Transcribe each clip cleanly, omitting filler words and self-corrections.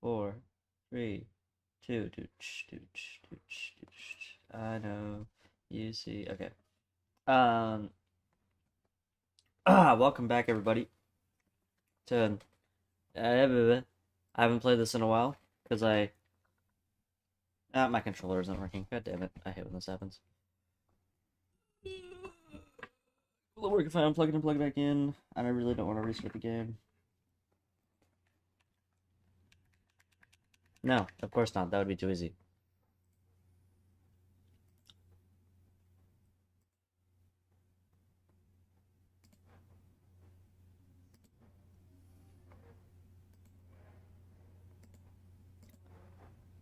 4, 3, 2, I know. You see. Okay. Um. Welcome back, everybody. To I haven't played this in a while because my controller isn't working. God damn it! I hate when this happens. Will it work if I unplug it and plug it back in? And I really don't want to restart the game. No, of course not. That would be too easy.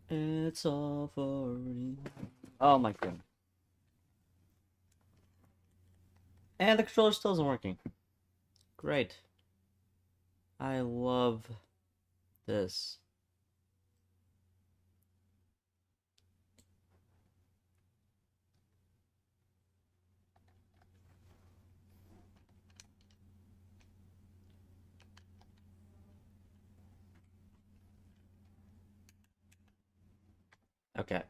It's all for me. Oh my god. And the controller still isn't working. Great. I love this. Okay.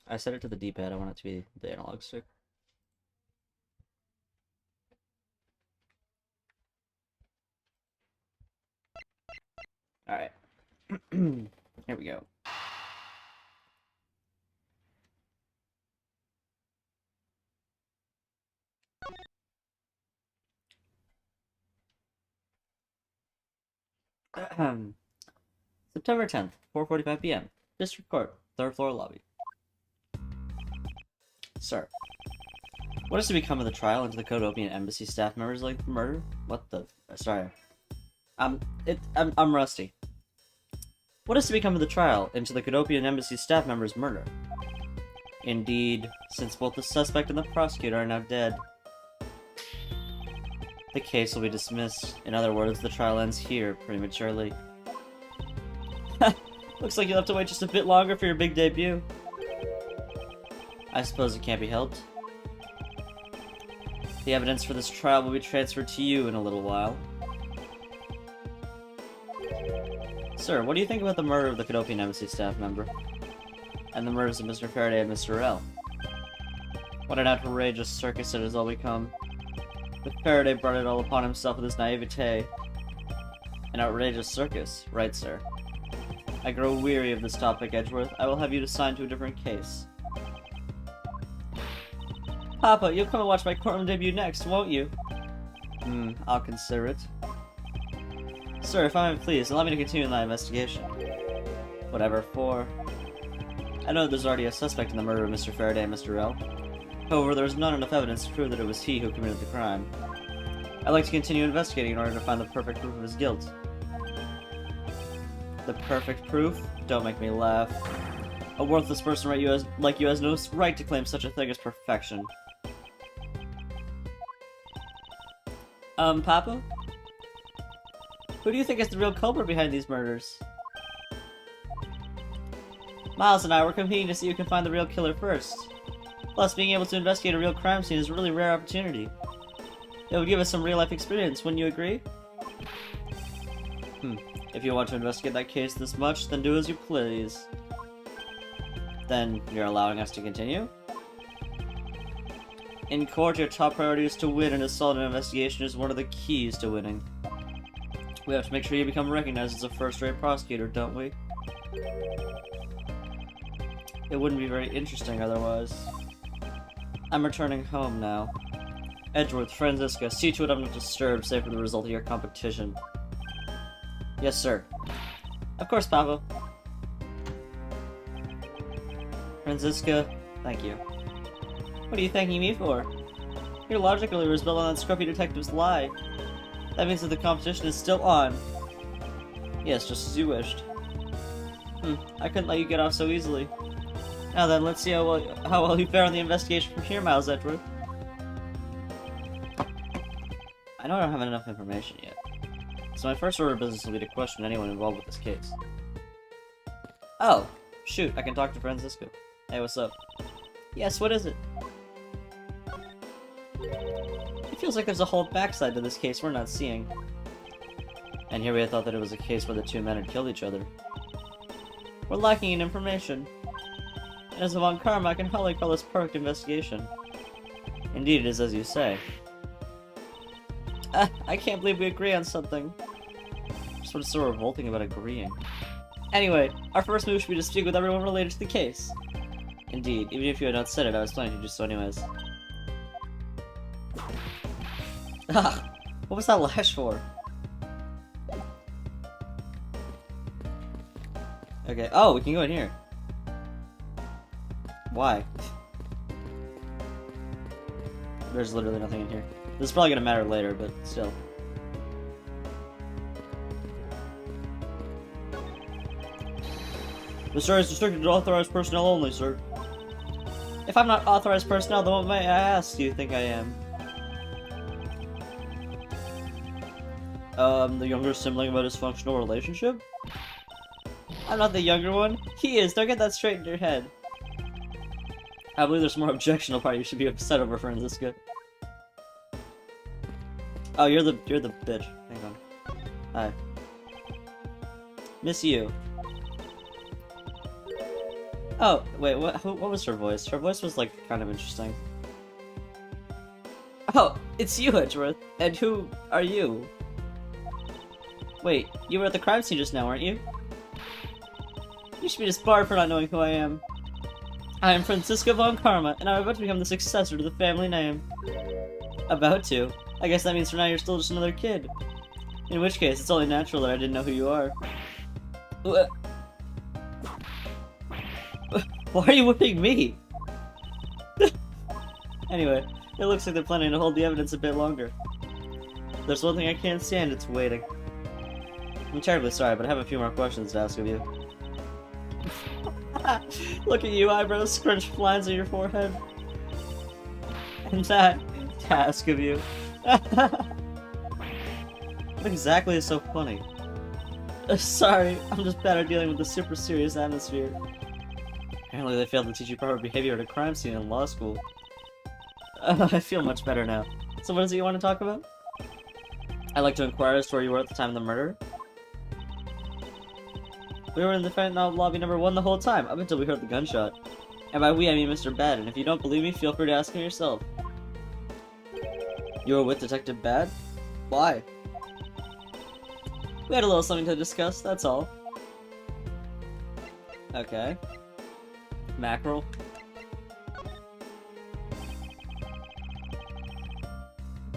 I set it to the D-pad. I want it to be the analog stick. Alright. Here we go. September 10th, 4:45 p.m. District Court, 3rd floor lobby. Sir, what is to become of the trial into the Codopian embassy staff members like the murder? What the? Sorry. I'm rusty. What is to become of the trial into the Codopian embassy staff members' murder? Indeed, since both the suspect and the prosecutor are now dead, the case will be dismissed. In other words, the trial ends here prematurely. Looks like you'll have to wait just a bit longer for your big debut. I suppose it can't be helped. The evidence for this trial will be transferred to you in a little while. Sir, what do you think about the murder of the Codopian embassy staff member? And the murders of Mr. Faraday and Mr. L? What an outrageous circus it has all become. But Faraday brought it all upon himself with his naivete. An outrageous circus, right, sir? I grow weary of this topic, Edgeworth. I will have you assigned to a different case. Papa, you'll come and watch my courtroom debut next, won't you? I'll consider it. Sir, if I may please, allow me to continue my investigation. Whatever for. I know that there's already a suspect in the murder of Mr. Faraday and Mr. L. However, there is not enough evidence to prove that it was he who committed the crime. I'd like to continue investigating in order to find the perfect proof of his guilt. The perfect proof? Don't make me laugh. A worthless person like you has no right to claim such a thing as perfection. Papa? Who do you think is the real culprit behind these murders? Miles and I were competing to see who can find the real killer first. Plus, being able to investigate a real crime scene is a really rare opportunity. It would give us some real-life experience, wouldn't you agree? If you want to investigate that case this much, then do as you please. Then, you're allowing us to continue? In court, your top priority is to win, and a solid investigation is one of the keys to winning. We have to make sure you become recognized as a first-rate prosecutor, don't we? It wouldn't be very interesting otherwise. I'm returning home now. Edgeworth, Franziska, see to it I'm not disturbed save for the result of your competition. Yes, sir. Of course, Papa. Franziska, thank you. What are you thanking me for? Your logic earlier was built on that scruffy detective's lie. That means that the competition is still on. Yes, just as you wished. I couldn't let you get off so easily. Now then, let's see how well you fare on the investigation from here, Miles Edgeworth. I know I don't have enough information yet, so my first order of business will be to question anyone involved with this case. Oh, shoot, I can talk to Franziska. Hey, what's up? Yes, what is it? Feels like there's a whole backside to this case we're not seeing. And here we had thought that it was a case where the two men had killed each other. We're lacking in information. And as a Von Karma, I can hardly call this perfect investigation. Indeed, it is as you say. I can't believe we agree on something. Just what's so revolting about agreeing. Anyway, our first move should be to speak with everyone related to the case. Indeed, even if you had not said it, I was planning to do so anyways. Ah, what was that lash for? Okay, oh, we can go in here. Why? There's literally nothing in here. This is probably gonna matter later, but still. This area is restricted to authorized personnel only, sir. If I'm not authorized personnel, then what may I ask do you think I am? The younger sibling of a dysfunctional relationship? I'm not the younger one. He is. Don't get that straight in your head. I believe there's more objectionable part you should be upset over, Franziska. Oh, you're the bitch. Hang on. Hi. Miss you. Oh, wait, what was her voice? Her voice was, like, kind of interesting. Oh, it's you, Edgeworth. And who are you? Wait, you were at the crime scene just now, weren't you? You should be disbarred for not knowing who I am. I am Franziska Von Karma, and I'm about to become the successor to the family name. About to? I guess that means for now you're still just another kid. In which case, it's only natural that I didn't know who you are. Why are you whipping me? Anyway, it looks like they're planning to hold the evidence a bit longer. There's one thing I can't stand, it's waiting. I'm terribly sorry, but I have a few more questions to ask of you. Look at you, eyebrows, scrunched lines on your forehead. And that to ask of you. What exactly is so funny? Sorry, I'm just bad at dealing with the super serious atmosphere. Apparently they failed to teach you proper behavior at a crime scene in law school. I feel much better now. So what is it you want to talk about? I'd like to inquire as to where you were at the time of the murder. We were in the defendant lobby number 1 the whole time, up until we heard the gunshot. And by we, I mean Mr. Bad, and if you don't believe me, feel free to ask him yourself. You were with Detective Bad? Why? We had a little something to discuss, that's all. Okay. Mackerel.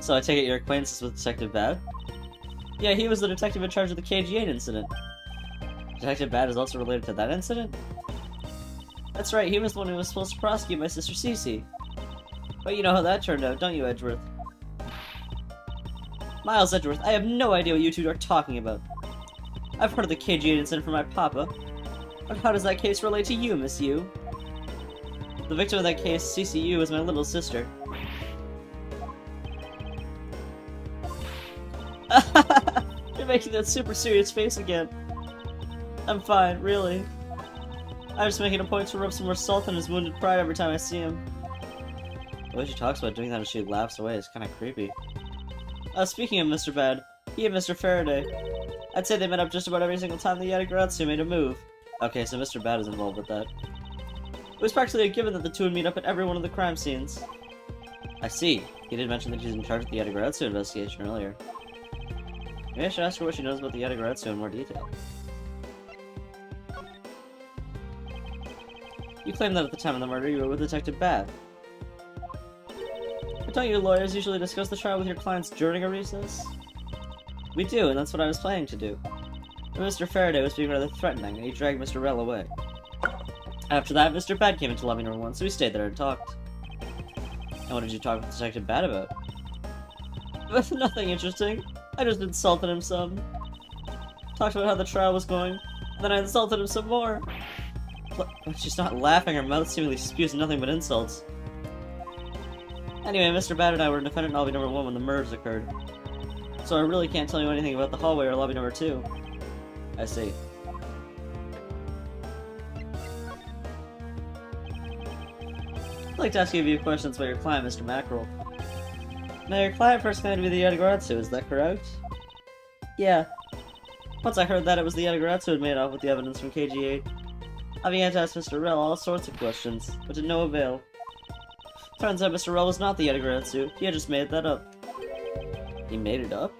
So I take it your acquaintance is with Detective Bad? Yeah, he was the detective in charge of the KG8 incident. Detective Bad is also related to that incident? That's right, he was the one who was supposed to prosecute my sister Cece. But you know how that turned out, don't you, Edgeworth? Miles Edgeworth, I have no idea what you two are talking about. I've heard of the KG8 incident from my papa. But how does that case relate to you, Miss Yu? The victim of that case, CCU, is my little sister. You're making that super serious face again. I'm fine, really. I'm just making a point to rub some more salt on his wounded pride every time I see him. The way she talks about doing that as she laughs away is kinda creepy. Speaking of Mr. Bad, he and Mr. Faraday. I'd say they met up just about every single time the Yatagarasu made a move. Okay, so Mr. Bad is involved with that. It was practically a given that the two would meet up at every one of the crime scenes. I see. He did mention that she's in charge of the Yatagarasu investigation earlier. Maybe I should ask her what she knows about the Yatagarasu in more detail. You claim that at the time of the murder you were with Detective Bad. But don't you lawyers usually discuss the trial with your clients during a recess? We do, and that's what I was planning to do. But Mr. Faraday was being rather threatening, and he dragged Mr. Rell away. After that, Mr. Bad came into lobby number 1, so we stayed there and talked. And what did you talk with Detective Bad about? Nothing interesting. I just insulted him some. Talked about how the trial was going, and then I insulted him some more. But she's not laughing, her mouth seemingly spews nothing but insults. Anyway, Mr. Bad and I were in defendant lobby number 1 when the murders occurred. So I really can't tell you anything about the hallway or lobby number 2. I see. I'd like to ask you a few questions about your client, Mr. Mackerel. Now, your client first claimed to be the Yatagarasu, is that correct? Yeah. Once I heard that it was the Yatagarasu who had made off with the evidence from KG8, I began to ask Mr. Rell all sorts of questions, but to no avail. Turns out Mr. Rell was not the Yatagarasu, he had just made that up. He made it up?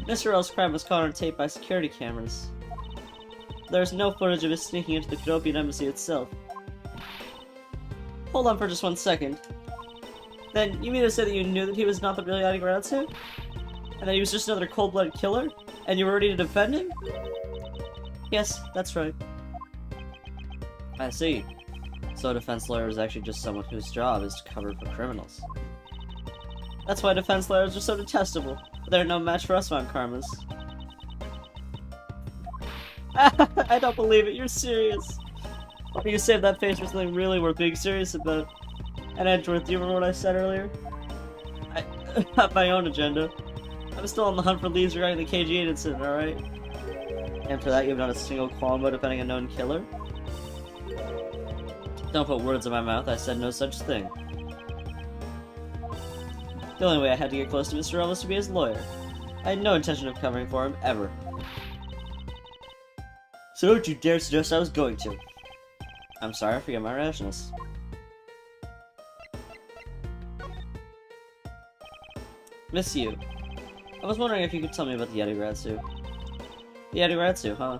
Mr. Rell's crime was caught on tape by security cameras. There is no footage of his sneaking into the Cadopian embassy itself. Hold on for just 1 second. Then, you mean to say that you knew that he was not the real Yatagarasu? And that he was just another cold-blooded killer? And you were ready to defend him? Yes, that's right. I see. So a defense lawyer is actually just someone whose job is to cover for criminals. That's why defense lawyers are so detestable. But they're no match for us Von Karmas. I don't believe it, you're serious. Why don't you save that face for something really worth being serious about? And Edgeworth, do you remember what I said earlier? I have my own agenda. I'm still on the hunt for leads regarding the KG8 incident, alright? And for that you have not a single qualm about defending a known killer? Don't put words in my mouth, I said no such thing. The only way I had to get close to Mr. Rell was to be his lawyer. I had no intention of covering for him, ever. So don't you dare suggest I was going to. I'm sorry, I forget my rashness. Miss you. I was wondering if you could tell me about the Yatagarasu. The Yatagarasu, huh?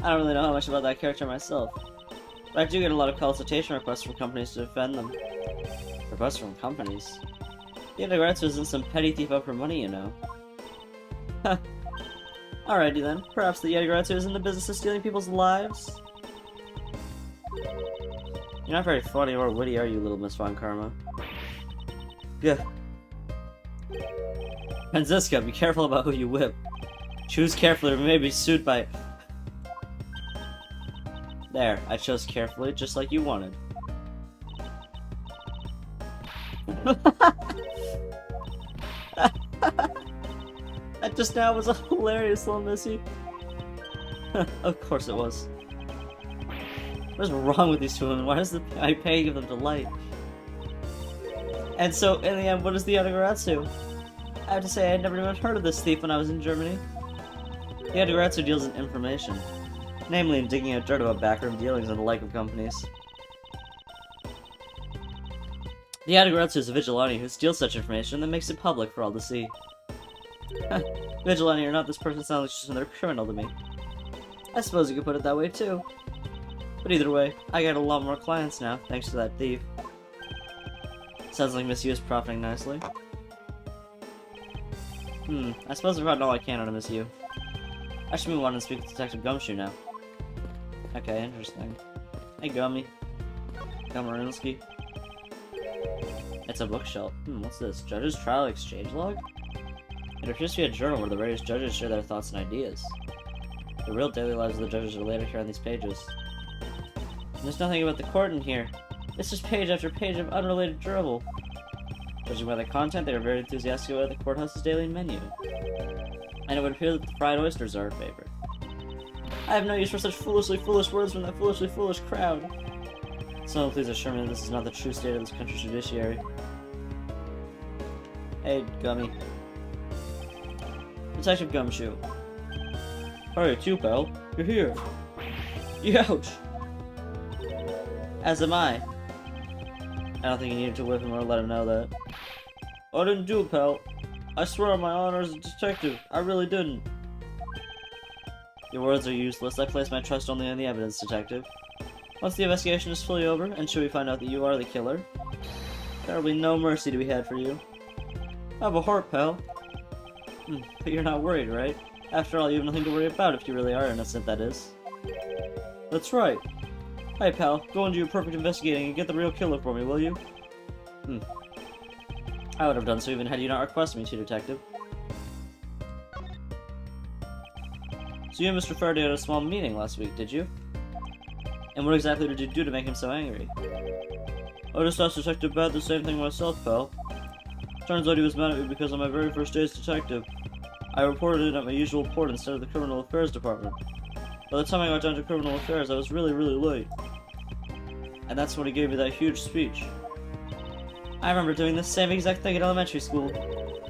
I don't really know how much about that character myself. But I do get a lot of consultation requests from companies to defend them. Requests from companies? The Yatagarasu isn't some petty thief out for money, you know. Huh. Alrighty then. Perhaps the Yatagarasu is in the business of stealing people's lives? You're not very funny or witty, are you, little Miss Von Karma? Yeah. Franziska, be careful about who you whip. Choose carefully or you may be sued by... There, I chose carefully, just like you wanted. That just now was a hilarious little missy. Of course it was. What is wrong with these two women? Why does the pay give them delight? And so, in the end, what is the Yatagarasu? I have to say, I had never even heard of this thief when I was in Germany. The Yatagarasu deals in information, namely in digging out dirt about backroom dealings and the like of companies. The Yatagarasu is a vigilante who steals such information and then makes it public for all to see. Vigilante or not, this person sounds like just another criminal to me. I suppose you could put it that way too. But either way, I got a lot more clients now, thanks to that thief. Sounds like Miss Yu is profiting nicely. I suppose I've gotten all I can out of Miss Yu. I should move on and speak with Detective Gumshoe now. Okay, interesting. Hey Gummy. Gummarinski. It's a bookshelf. What's this? Judge's Trial Exchange Log? It appears to be a journal where the various judges share their thoughts and ideas. The real daily lives of the judges are laid out here on these pages. And there's nothing about the court in here. It's just page after page of unrelated drivel. Judging by the content, they are very enthusiastic about the courthouse's daily menu. And it would appear that the fried oysters are a favorite. I have no use for such foolishly foolish words from that foolishly foolish crowd. Someone please assure me that this is not the true state of this country's judiciary. Hey, Gummy. Detective Gumshoe. Hey, it's you, pal. You're here. Ouch! As am I. I don't think you needed to whip him or let him know that. I didn't do it, pal. I swear on my honor as a detective, I really didn't. Your words are useless. I place my trust only in the evidence, detective. Once the investigation is fully over, and should we find out that you are the killer, there will be no mercy to be had for you. Have a heart, pal. But you're not worried, right? After all, you have nothing to worry about if you really are innocent, that is. That's right. Hey, pal, go and do your perfect investigating and get the real killer for me, will you? I would have done so even had you not requested me to, detective. So you and Mr. Faraday had a small meeting last week, did you? And what exactly did you do to make him so angry? I just asked Detective Bad the same thing myself, pal. Turns out he was mad at me because on my very first day as detective, I reported it at my usual port instead of the Criminal Affairs Department. By the time I got down to Criminal Affairs, I was really late. And that's when he gave me that huge speech. I remember doing the same exact thing in elementary school.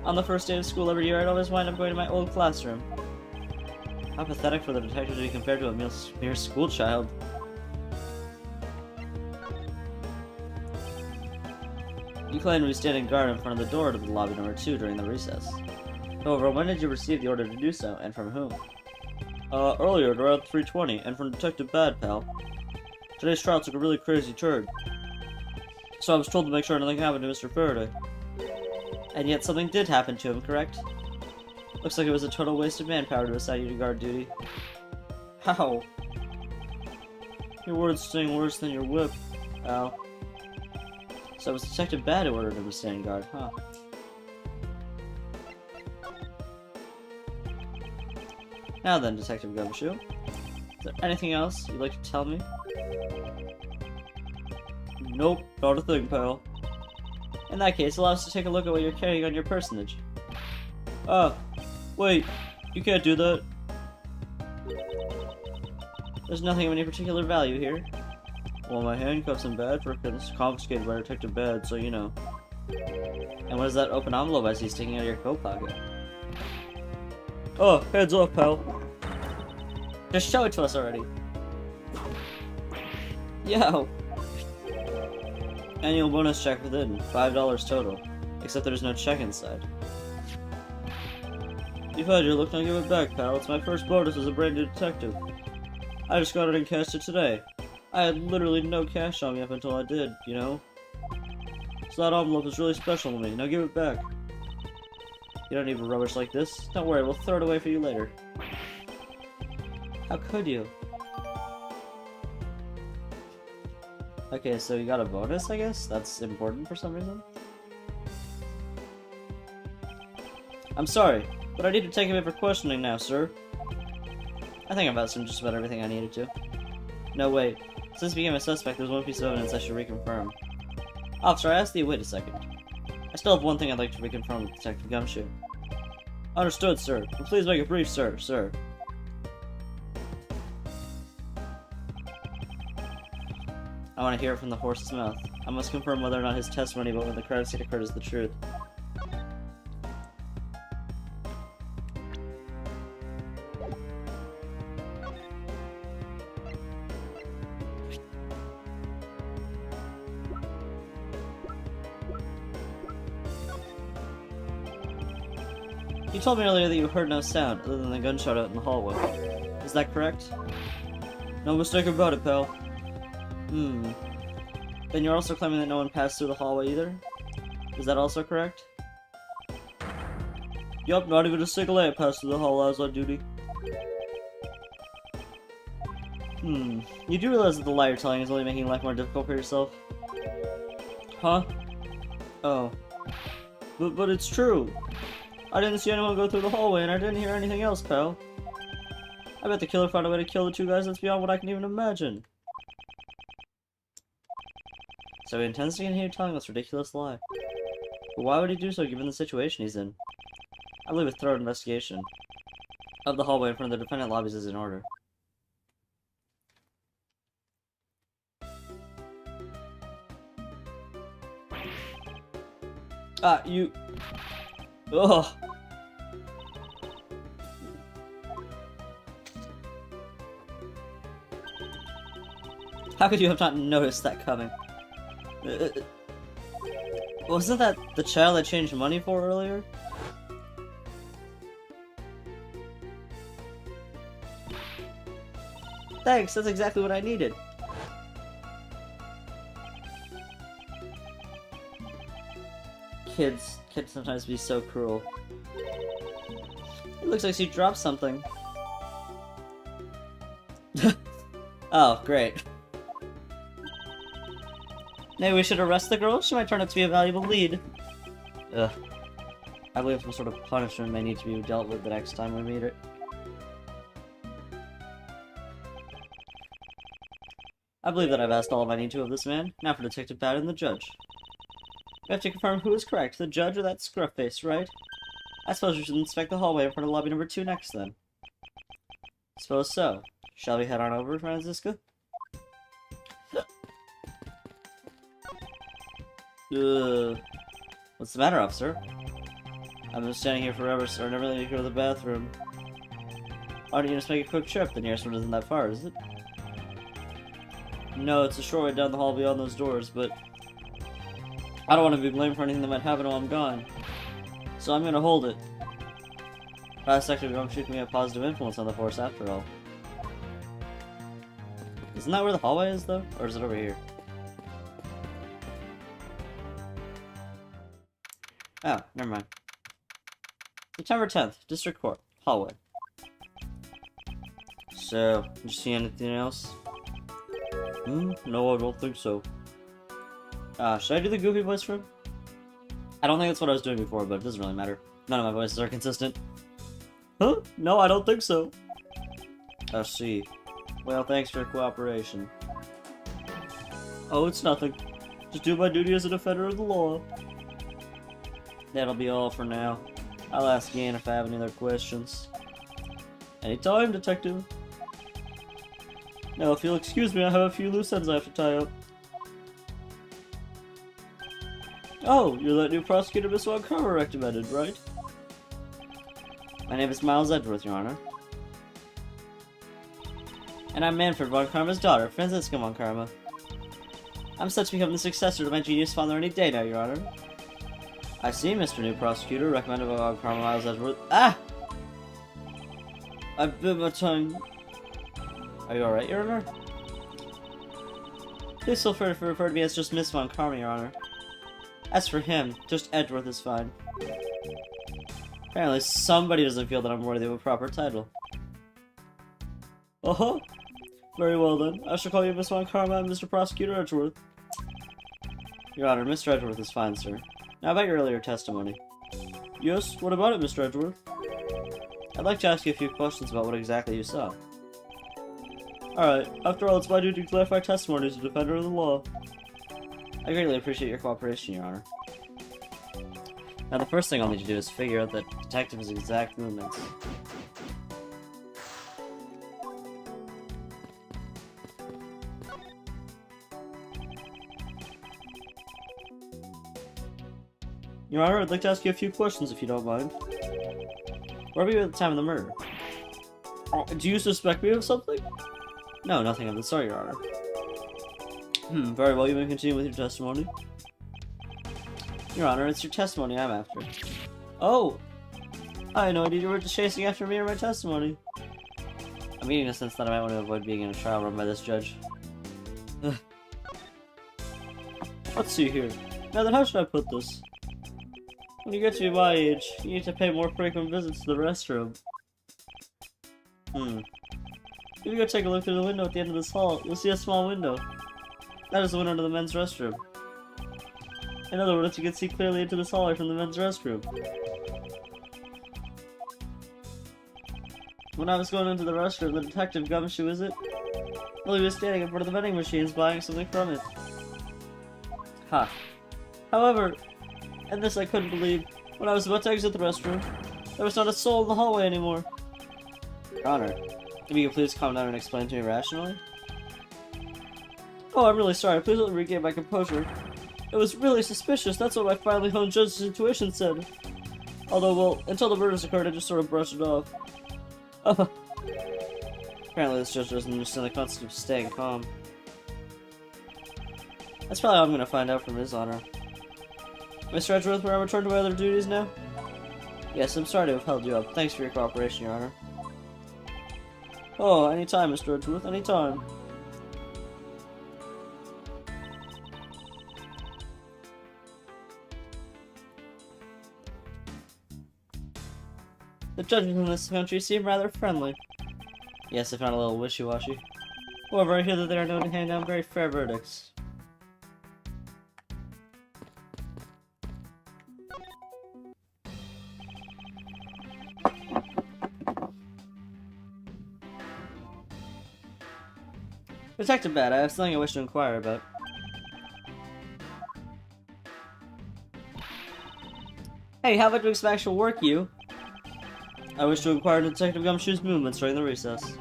On the first day of school every year, I'd always wind up going to my old classroom. How pathetic for the detective to be compared to a mere school child. You claimed to be standing guard in front of the door to the lobby number 2 during the recess. However, when did you receive the order to do so, and from whom? Earlier at around 3:20, and from Detective Bad, pal. Today's trial took a really crazy turn. So I was told to make sure nothing happened to Mr. Faraday. And yet something did happen to him, correct? Looks like it was a total waste of manpower to assign you to guard duty. How? Your words sting worse than your whip, pal. So it was Detective Bad who ordered him to stand guard, huh? Now then, Detective Gumshoe. Is there anything else you'd like to tell me? Nope, not a thing, pal. In that case, allow us to take a look at what you're carrying on your personage. Ah, wait, you can't do that. There's nothing of any particular value here. Well, my handcuffs and badge were confiscated by Detective Bad, so you know. And what is that open envelope I see sticking out of your coat pocket? Oh, heads off, pal. Just show it to us already. Yo. Annual bonus check within, $5 total. Except there's no check inside. You've had your look, now give it back, pal. It's my first bonus as a brand new detective. I just got it and cashed it today. I had literally no cash on me up until I did, you know? So that envelope is really special to me. Now give it back. You don't need rubbish like this. Don't worry, we'll throw it away for you later. How could you? Okay, so you got a bonus, I guess? That's important for some reason? I'm sorry, but I need to take him in for questioning now, sir. I think I've asked him just about everything I needed to. No, wait. Since he became a suspect, there's one piece of evidence I should reconfirm. Officer, I asked you to wait a second. I still have one thing I'd like to reconfirm with Detective Gumshoe. Understood, sir. But please make it brief, sir. I want to hear it from the horse's mouth. I must confirm whether or not his testimony about when the crime scene occurred is the truth. You told me earlier that you heard no sound other than the gunshot out in the hallway. Is that correct? No mistake about it, pal. Then you're also claiming that no one passed through the hallway either? Is that also correct? Yup, not even a single ant passed through the hall while I was on duty. You do realize that the lie you're telling is only making life more difficult for yourself? Huh? Oh. But it's true! I didn't see anyone go through the hallway, and I didn't hear anything else, pal. I bet the killer found a way to kill the two guys that's beyond what I can even imagine. So he intends to continue telling this ridiculous lie. But why would he do so given the situation he's in? I believe a thorough investigation of the hallway in front of the defendant lobbies is in order. You... Ugh! How could you have not noticed that coming? Wasn't that the child I changed money for earlier? Thanks, that's exactly what I needed. Kids can sometimes be so cruel. It looks like she dropped something. Oh, great. Maybe we should arrest the girl? She might turn out to be a valuable lead. Ugh. I believe some sort of punishment may need to be dealt with the next time we meet it. I believe that I've asked all I need to of this man. Now for Detective Bad and the judge. We have to confirm who is correct, the judge or that scruff face, right? I suppose we should inspect the hallway in front of lobby number 2 next, then. Suppose so. Shall we head on over, Franziska? What's the matter, officer? I've been standing here forever, sir. I never let you go to the bathroom. Why don't you just make a quick trip? The nearest one isn't that far, is it? No, it's a short way down the hall beyond those doors, but I don't want to be blamed for anything that might happen while I'm gone. So I'm gonna hold it. Past Detective Gumshoe can be a positive influence on the force after all. Isn't that where the hallway is, though? Or is it over here? Oh, never mind. September 10th, District Court, hallway. So, did you see anything else? No, I don't think so. Should I do the goofy voice for him? I don't think that's what I was doing before, but it doesn't really matter. None of my voices are consistent. Huh? No, I don't think so. I see. Well, thanks for your cooperation. Oh, it's nothing. Just do my duty as a defender of the law. That'll be all for now. I'll ask Ian if I have any other questions. Anytime, Detective. Now, if you'll excuse me, I have a few loose ends I have to tie up. Oh, you're that new prosecutor Miss Von Karma recommended, right? My name is Miles Edgeworth, Your Honor. And I'm Manfred Von Karma's daughter, Franziska Von Karma. I'm set to become the successor to my genius father any day now, Your Honor. I see, Mr. New Prosecutor, recommended by Von Karma, Miles Edgeworth. Ah! I bit my tongue. Are you alright, Your Honor? Please feel free to refer to me as just Miss Von Karma, Your Honor. As for him, just Edgeworth is fine. Apparently, somebody doesn't feel that I'm worthy of a proper title. Uh-huh. Very well then. I shall call you Miss Von Karma and Mr. Prosecutor Edgeworth. Your Honor, Mr. Edgeworth is fine, sir. Now about your earlier testimony. Yes, what about it, Mr. Edgeworth? I'd like to ask you a few questions about what exactly you saw. Alright, after all, it's my duty to clarify testimony as a defender of the law. I greatly appreciate your cooperation, Your Honor. Now the first thing I'll need to do is figure out the detective's exact movements. Your Honor, I'd like to ask you a few questions if you don't mind. Where were you at the time of the murder? Do you suspect me of something? No, nothing of the sort, Your Honor. Very well, you may continue with your testimony. Your Honor, it's your testimony I'm after. Oh! I had no idea you were just chasing after me or my testimony. I'm eating a sense that I might want to avoid being in a trial run by this judge. Let's see here. Now then, how should I put this? When you get to be my age, you need to pay more frequent visits to the restroom. If you go take a look through the window at the end of this hall, you'll see a small window. That is the window to the men's restroom. In other words, you can see clearly into this hallway from the men's restroom. When I was going into the restroom, the detective Gumshoe, is it? Well, he was standing in front of the vending machines buying something from it. Ha. However, and this I couldn't believe, when I was about to exit the restroom, there was not a soul in the hallway anymore. Your Honor, if you could please calm down and explain to me rationally? Oh, I'm really sorry. Please let me regain my composure. It was really suspicious. That's what my finely honed judge's intuition said. Although, well, until the murders occurred, I just sort of brushed it off. Apparently this judge doesn't understand the concept of staying calm. That's probably all I'm gonna find out from His Honor. Mr. Edgeworth, will I return to my other duties now? Yes, I'm sorry to have held you up. Thanks for your cooperation, Your Honor. Oh, anytime, Mr. Edgeworth, anytime. The judges in this country seem rather friendly. Yes, if not a little wishy-washy. However, I hear that they are known to hand down very fair verdicts. Detective Bad, I have something I wish to inquire about. Hey, how about doing some actual work, you? I wish to inquire into Detective Gumshoe's movements during the recess.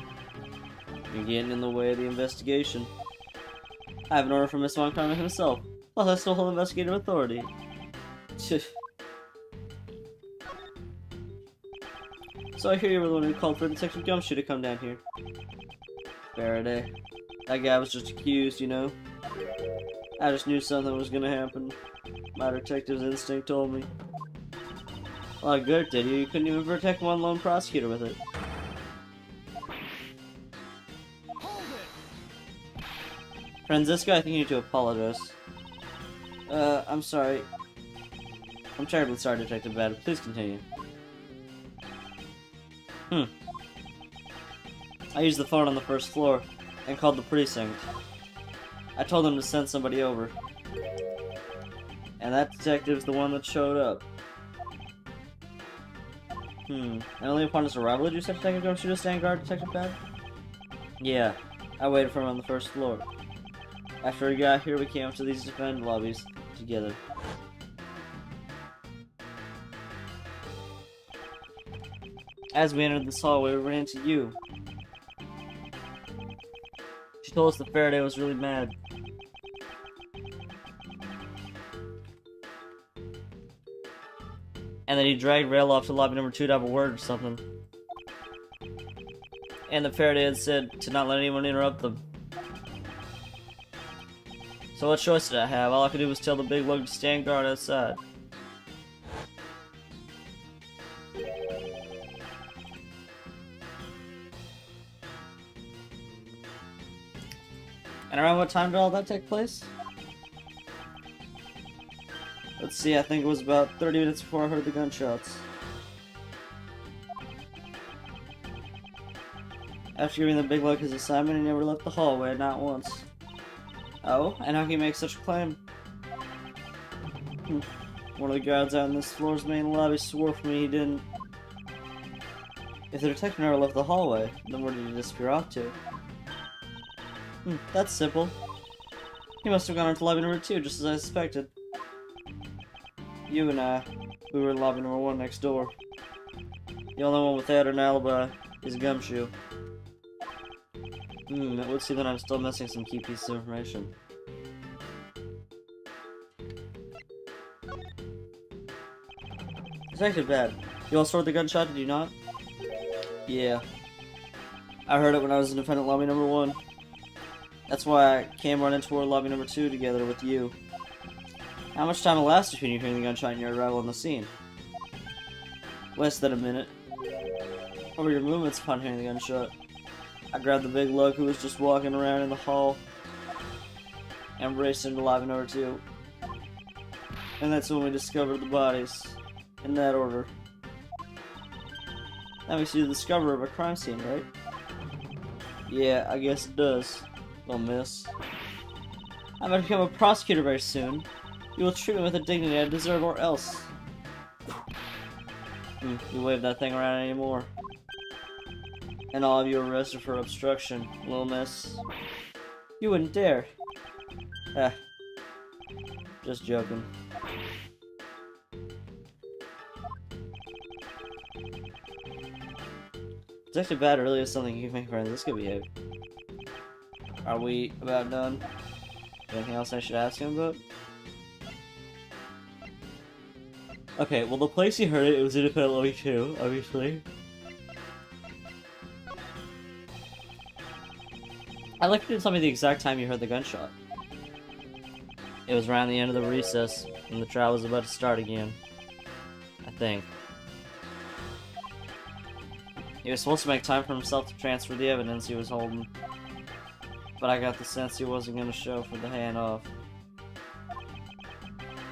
You're getting in the way of the investigation. I have an order from Miss Von Karma himself. Plus, I still hold investigative authority. So I hear you were the one who called for Detective Gumshoe to come down here. Faraday. That guy was just accused, you know? I just knew something was gonna happen. My detective's instinct told me. Well, good, did you? You couldn't even protect one lone prosecutor with it. Francisco, I think you need to apologize. I'm sorry. I'm terribly sorry, Detective Bad. Please continue. I used the phone on the first floor and called the precinct. I told them to send somebody over. And that detective's the one that showed up. And only upon his arrival did you set Detective Gumshoe to stand guard, Detective Bad? Yeah, I waited for him on the first floor. After he got here, we came up to these defend lobbies together. As we entered this hallway, we ran into you. She told us that Faraday was really mad. And then he dragged Rail off to lobby number 2 to have a word or something. And that Faraday had said to not let anyone interrupt them. So what choice did I have? All I could do was tell the big lug to stand guard outside. And around what time did all that take place? Let's see, I think it was about 30 minutes before I heard the gunshots. After giving the big lug his assignment, he never left the hallway, not once. Oh, and how can he make such a claim? One of the guards out in this floor's main lobby swore for me he didn't. If the detective never left the hallway, then where did he disappear off to? That's simple. He must have gone into lobby number 2, just as I suspected. You and I, we were in lobby number 1 next door. The only one without an alibi is Gumshoe. It would seem that I'm still missing some key pieces of information. Detective Bad, you also heard the gunshot, did you not? Yeah. I heard it when I was in defendant lobby number 1. That's why I came running toward lobby number 2 together with you. How much time elapsed between you hearing the gunshot and your arrival on the scene? Less than a minute. What were your movements upon hearing the gunshot? I grabbed the big lug who was just walking around in the hall and raced into lobby number 2. And that's when we discovered the bodies. In that order. That makes you the discoverer of a crime scene, right? Yeah, I guess it does. Little miss. I'm about to become a prosecutor very soon. You will treat me with the dignity I deserve or else. You wave that thing around anymore. And all of you arrested for obstruction, little miss. You wouldn't dare. Just joking. Detective Bad really is something you can make Francisco behave. Are we about done? Anything else I should ask him about? Okay, well the place he heard it, it was in Defendant Lobby 2, obviously. I'd like you to tell me the exact time you heard the gunshot. It was around the end of the recess, when the trial was about to start again. I think. He was supposed to make time for himself to transfer the evidence he was holding. But I got the sense he wasn't going to show for the handoff.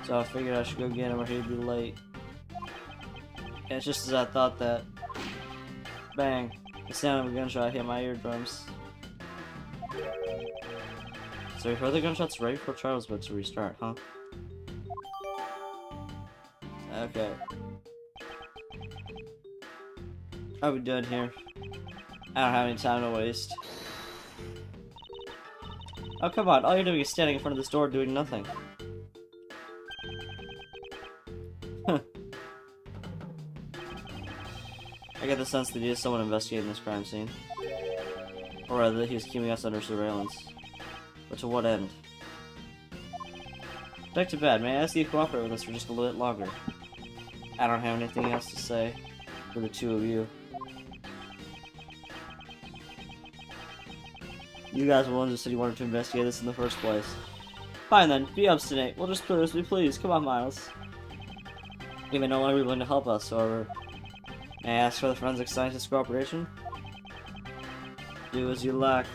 So I figured I should go get him or he'd be late. And it's just as I thought that. Bang. The sound of a gunshot hit my eardrums. So you heard the gunshots right before trial was about to restart, huh? Okay. I'll be done here. I don't have any time to waste. Oh, come on. All you're doing is standing in front of this door doing nothing. I get the sense that he is someone investigating this crime scene. Or rather, that he is keeping us under surveillance. But to what end? Back to bed. May I ask you to cooperate with us for just a little bit longer? I don't have anything else to say for the two of you. You guys were the ones who said you wanted to investigate this in the first place. Fine then, be obstinate. We'll just clear as we please. Come on, Miles. You may no longer be willing to help us, however. May I ask for the forensic scientist's cooperation? Do as you like.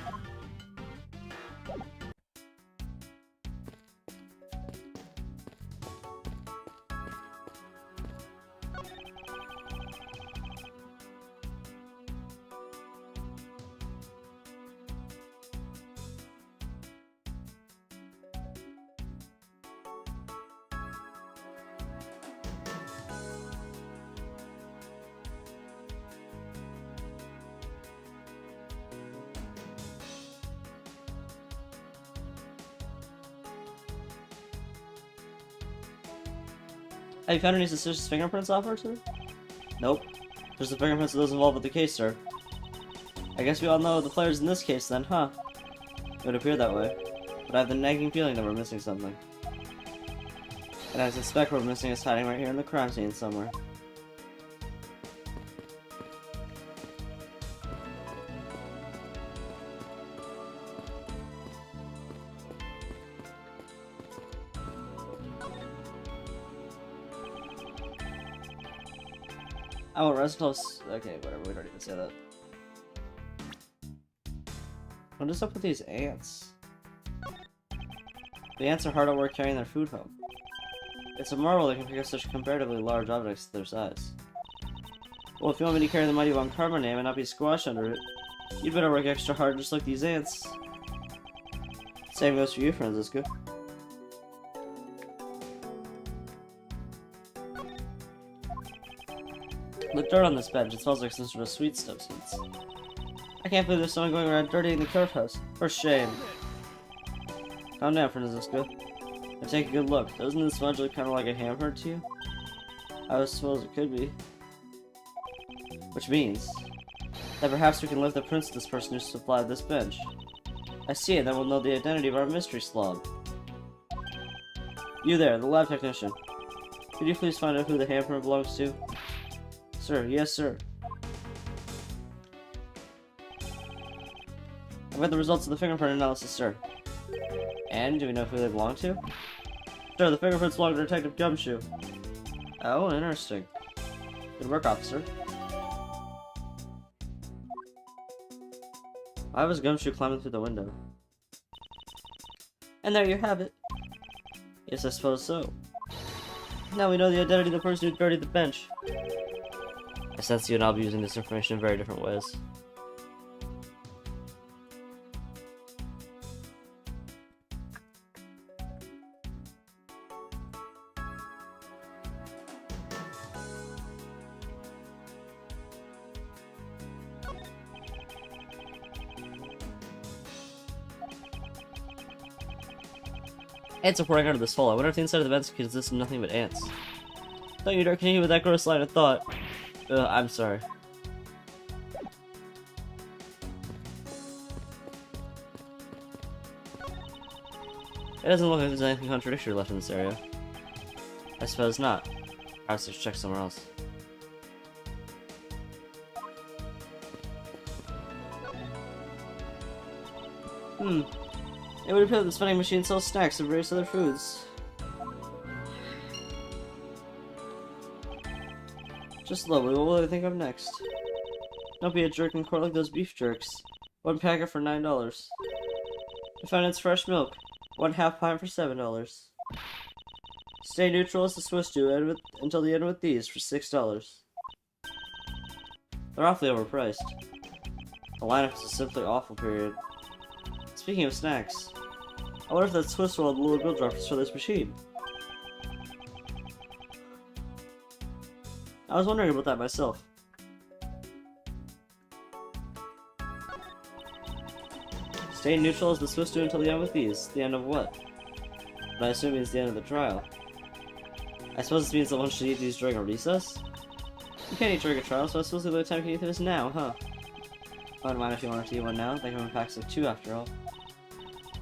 Have you found any suspicious fingerprints, officer? Nope. Just the fingerprints of those involved with the case, sir. I guess we all know the players in this case then, huh? It would appear that way. But I have the nagging feeling that we're missing something. And I suspect we're missing is hiding right here in the crime scene somewhere. I will rest until. Okay, whatever, we don't even say that. What is up with these ants? The ants are hard at work carrying their food home. It's a marvel they can pick up such comparatively large objects to their size. Well, if you want me to carry the mighty Von Karma name and not be squashed under it, you'd better work extra hard just like these ants. Same goes for you, Francisco. Look dirt on this bench, it smells like some sort of sweet substance. I can't believe there's someone going around dirtying the curve house. For shame. Calm down, Francisco. Now take a good look. Doesn't this smudge look kind of like a hammer to you? I suppose it could be. Which means that perhaps we can lift the prints of this person who supplied this bench. I see, and then we'll know the identity of our mystery slob. You there, the lab technician. Could you please find out who the hammer belongs to? Sir, yes, sir. I've got the results of the fingerprint analysis, sir. And do we know who they belong to? Sir, the fingerprints belong to Detective Gumshoe. Oh, interesting. Good work, officer. Why was Gumshoe climbing through the window? And there you have it. Yes, I suppose so. Now we know the identity of the person who dirtied the bench. I sense you and I'll be using this information in very different ways. Ants are pouring out of this hole. I wonder if the inside of the vents consists of nothing but ants. Don't you dare continue with that gross line of thought. I'm sorry. It doesn't look like there's anything contradictory left in this area. I suppose not. Perhaps I should check somewhere else. It would appear that this vending machine sells snacks and various other foods. Just lovely. What will I think of next? Don't be a jerk and court like those beef jerks. One packet for $9. I found it's fresh milk. 1/2 pint for $7. Stay neutral as the Swiss do until the end with these for $6. They're awfully overpriced. The lineup is a simply awful period. Speaking of snacks, I wonder if that Swiss roll had little bill droppers for this machine. I was wondering about that myself. Stay neutral as the Swiss do until the end with these. The end of what? But I assume it means the end of the trial. I suppose this means that one should eat these during a recess? You can't eat during a trial, so I suppose the only time you can eat them is now, huh? I wouldn't mind if you wanted to eat one now. They come in packs of 2 after all.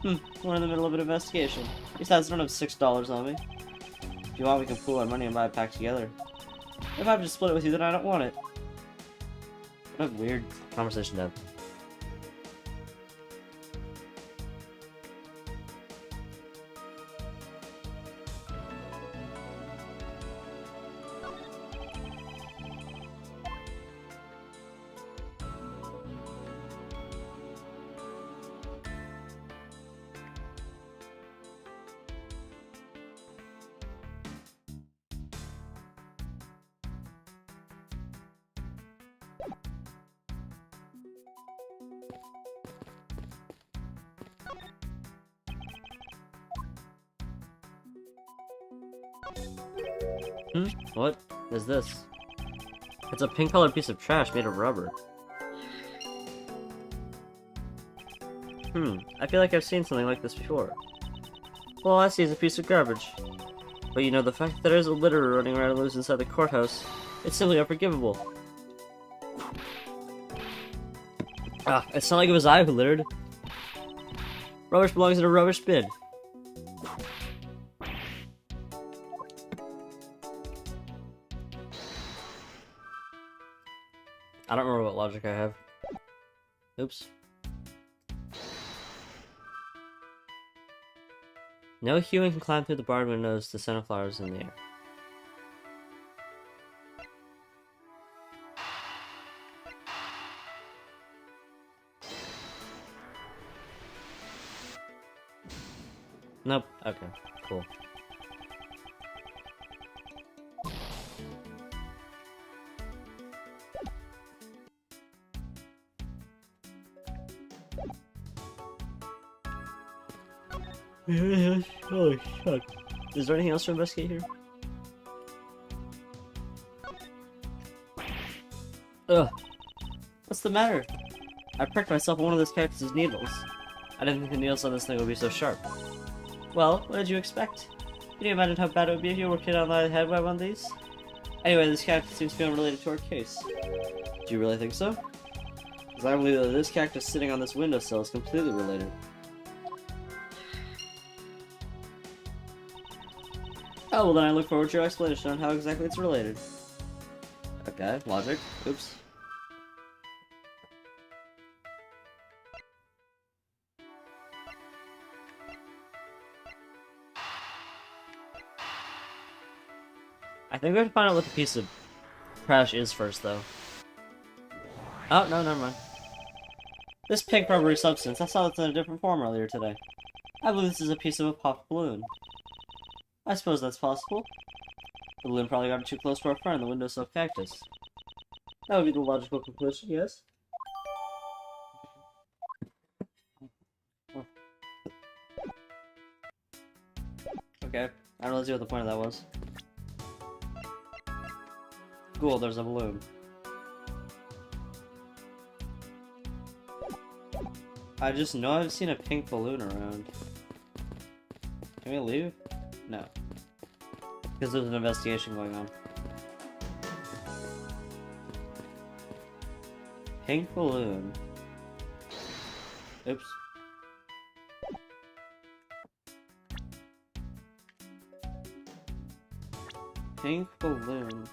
We're in the middle of an investigation. Besides, I don't have $6 on me. If you want, we can pool our money and buy a pack together. If I have to split it with you, then I don't want it. What a weird conversation to have. What is this? It's a pink-colored piece of trash made of rubber. I feel like I've seen something like this before. Well, all I see is a piece of garbage. But you know, the fact that there's a litterer running around loose inside the courthouse, it's simply unforgivable. Ah, it's not like it was I who littered. Rubbish belongs in a rubbish bin. I don't remember what logic I have. Oops. No human can climb through the barred windows to send flowers in the air. Nope. Okay. Cool. Oh, fuck. Is there anything else to investigate here? Ugh. What's the matter? I pricked myself with one of this cactus's needles. I didn't think the needles on this thing would be so sharp. Well, what did you expect? Can you imagine how bad it would be if you were hit on the head by one of these? Anyway, this cactus seems to be unrelated to our case. Do you really think so? Because I believe that this cactus sitting on this windowsill is completely related. Oh, well then I look forward to your explanation on how exactly it's related. Okay, logic. Oops. I think we have to find out what the piece of trash is first, though. Oh, no, never mind. This pink rubbery substance, I saw it in a different form earlier today. I believe this is a piece of a popped balloon. I suppose that's possible. The balloon probably got too close to our friend, the windowsill cactus. That would be the logical conclusion, yes? Okay, I don't really see what the point of that was. Cool, there's a balloon. I just know I've seen a pink balloon around. Can we leave? No. Because there's an investigation going on. Pink balloon. Oops. Pink balloon.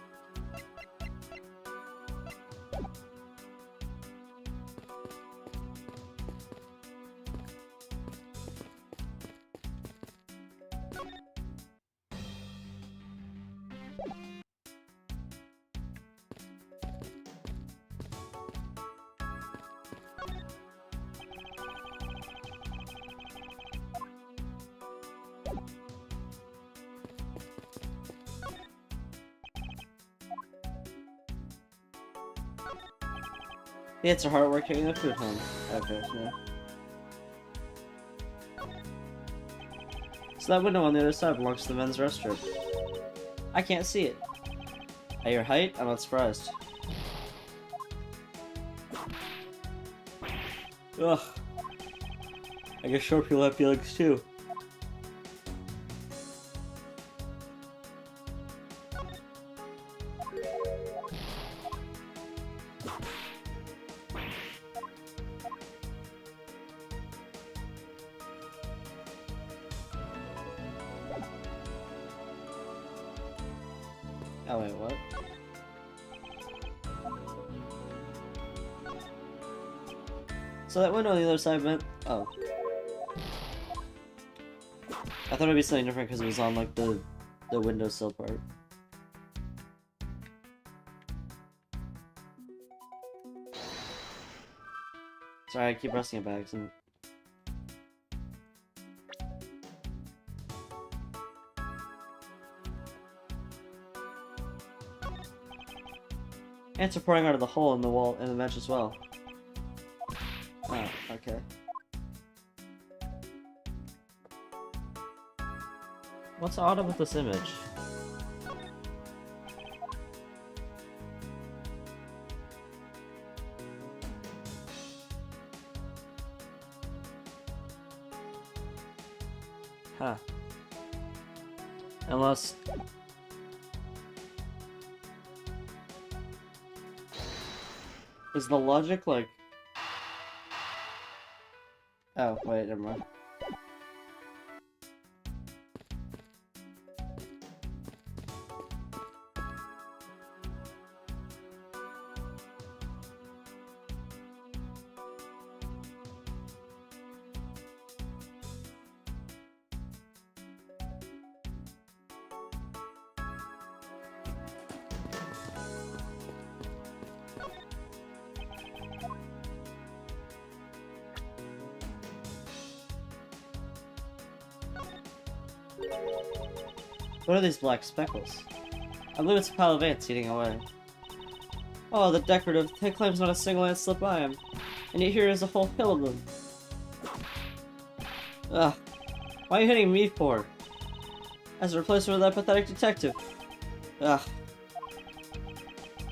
The ants are hard at work taking the food home. Okay, yeah. So that window on the other side belongs to the men's restroom. I can't see it. At your height, I'm not surprised. Ugh. I guess short people have feelings too. Oh wait, what? So that window on the other side meant... Oh. I thought it'd be something different because it was on like the windowsill part. Sorry, I keep pressing it by accident. Ants are pouring out of the hole in the wall in the bench as well. Oh, okay. What's odd about this image? Huh. Unless... Is the logic like... Oh, wait, never mind. What are these black speckles? I believe it's a pile of ants eating away. Oh, the decorative. He claims not a single ant slipped by him. And yet here is a whole hill of them. Ugh. Why are you hitting me for? As a replacement of that pathetic detective. Ugh.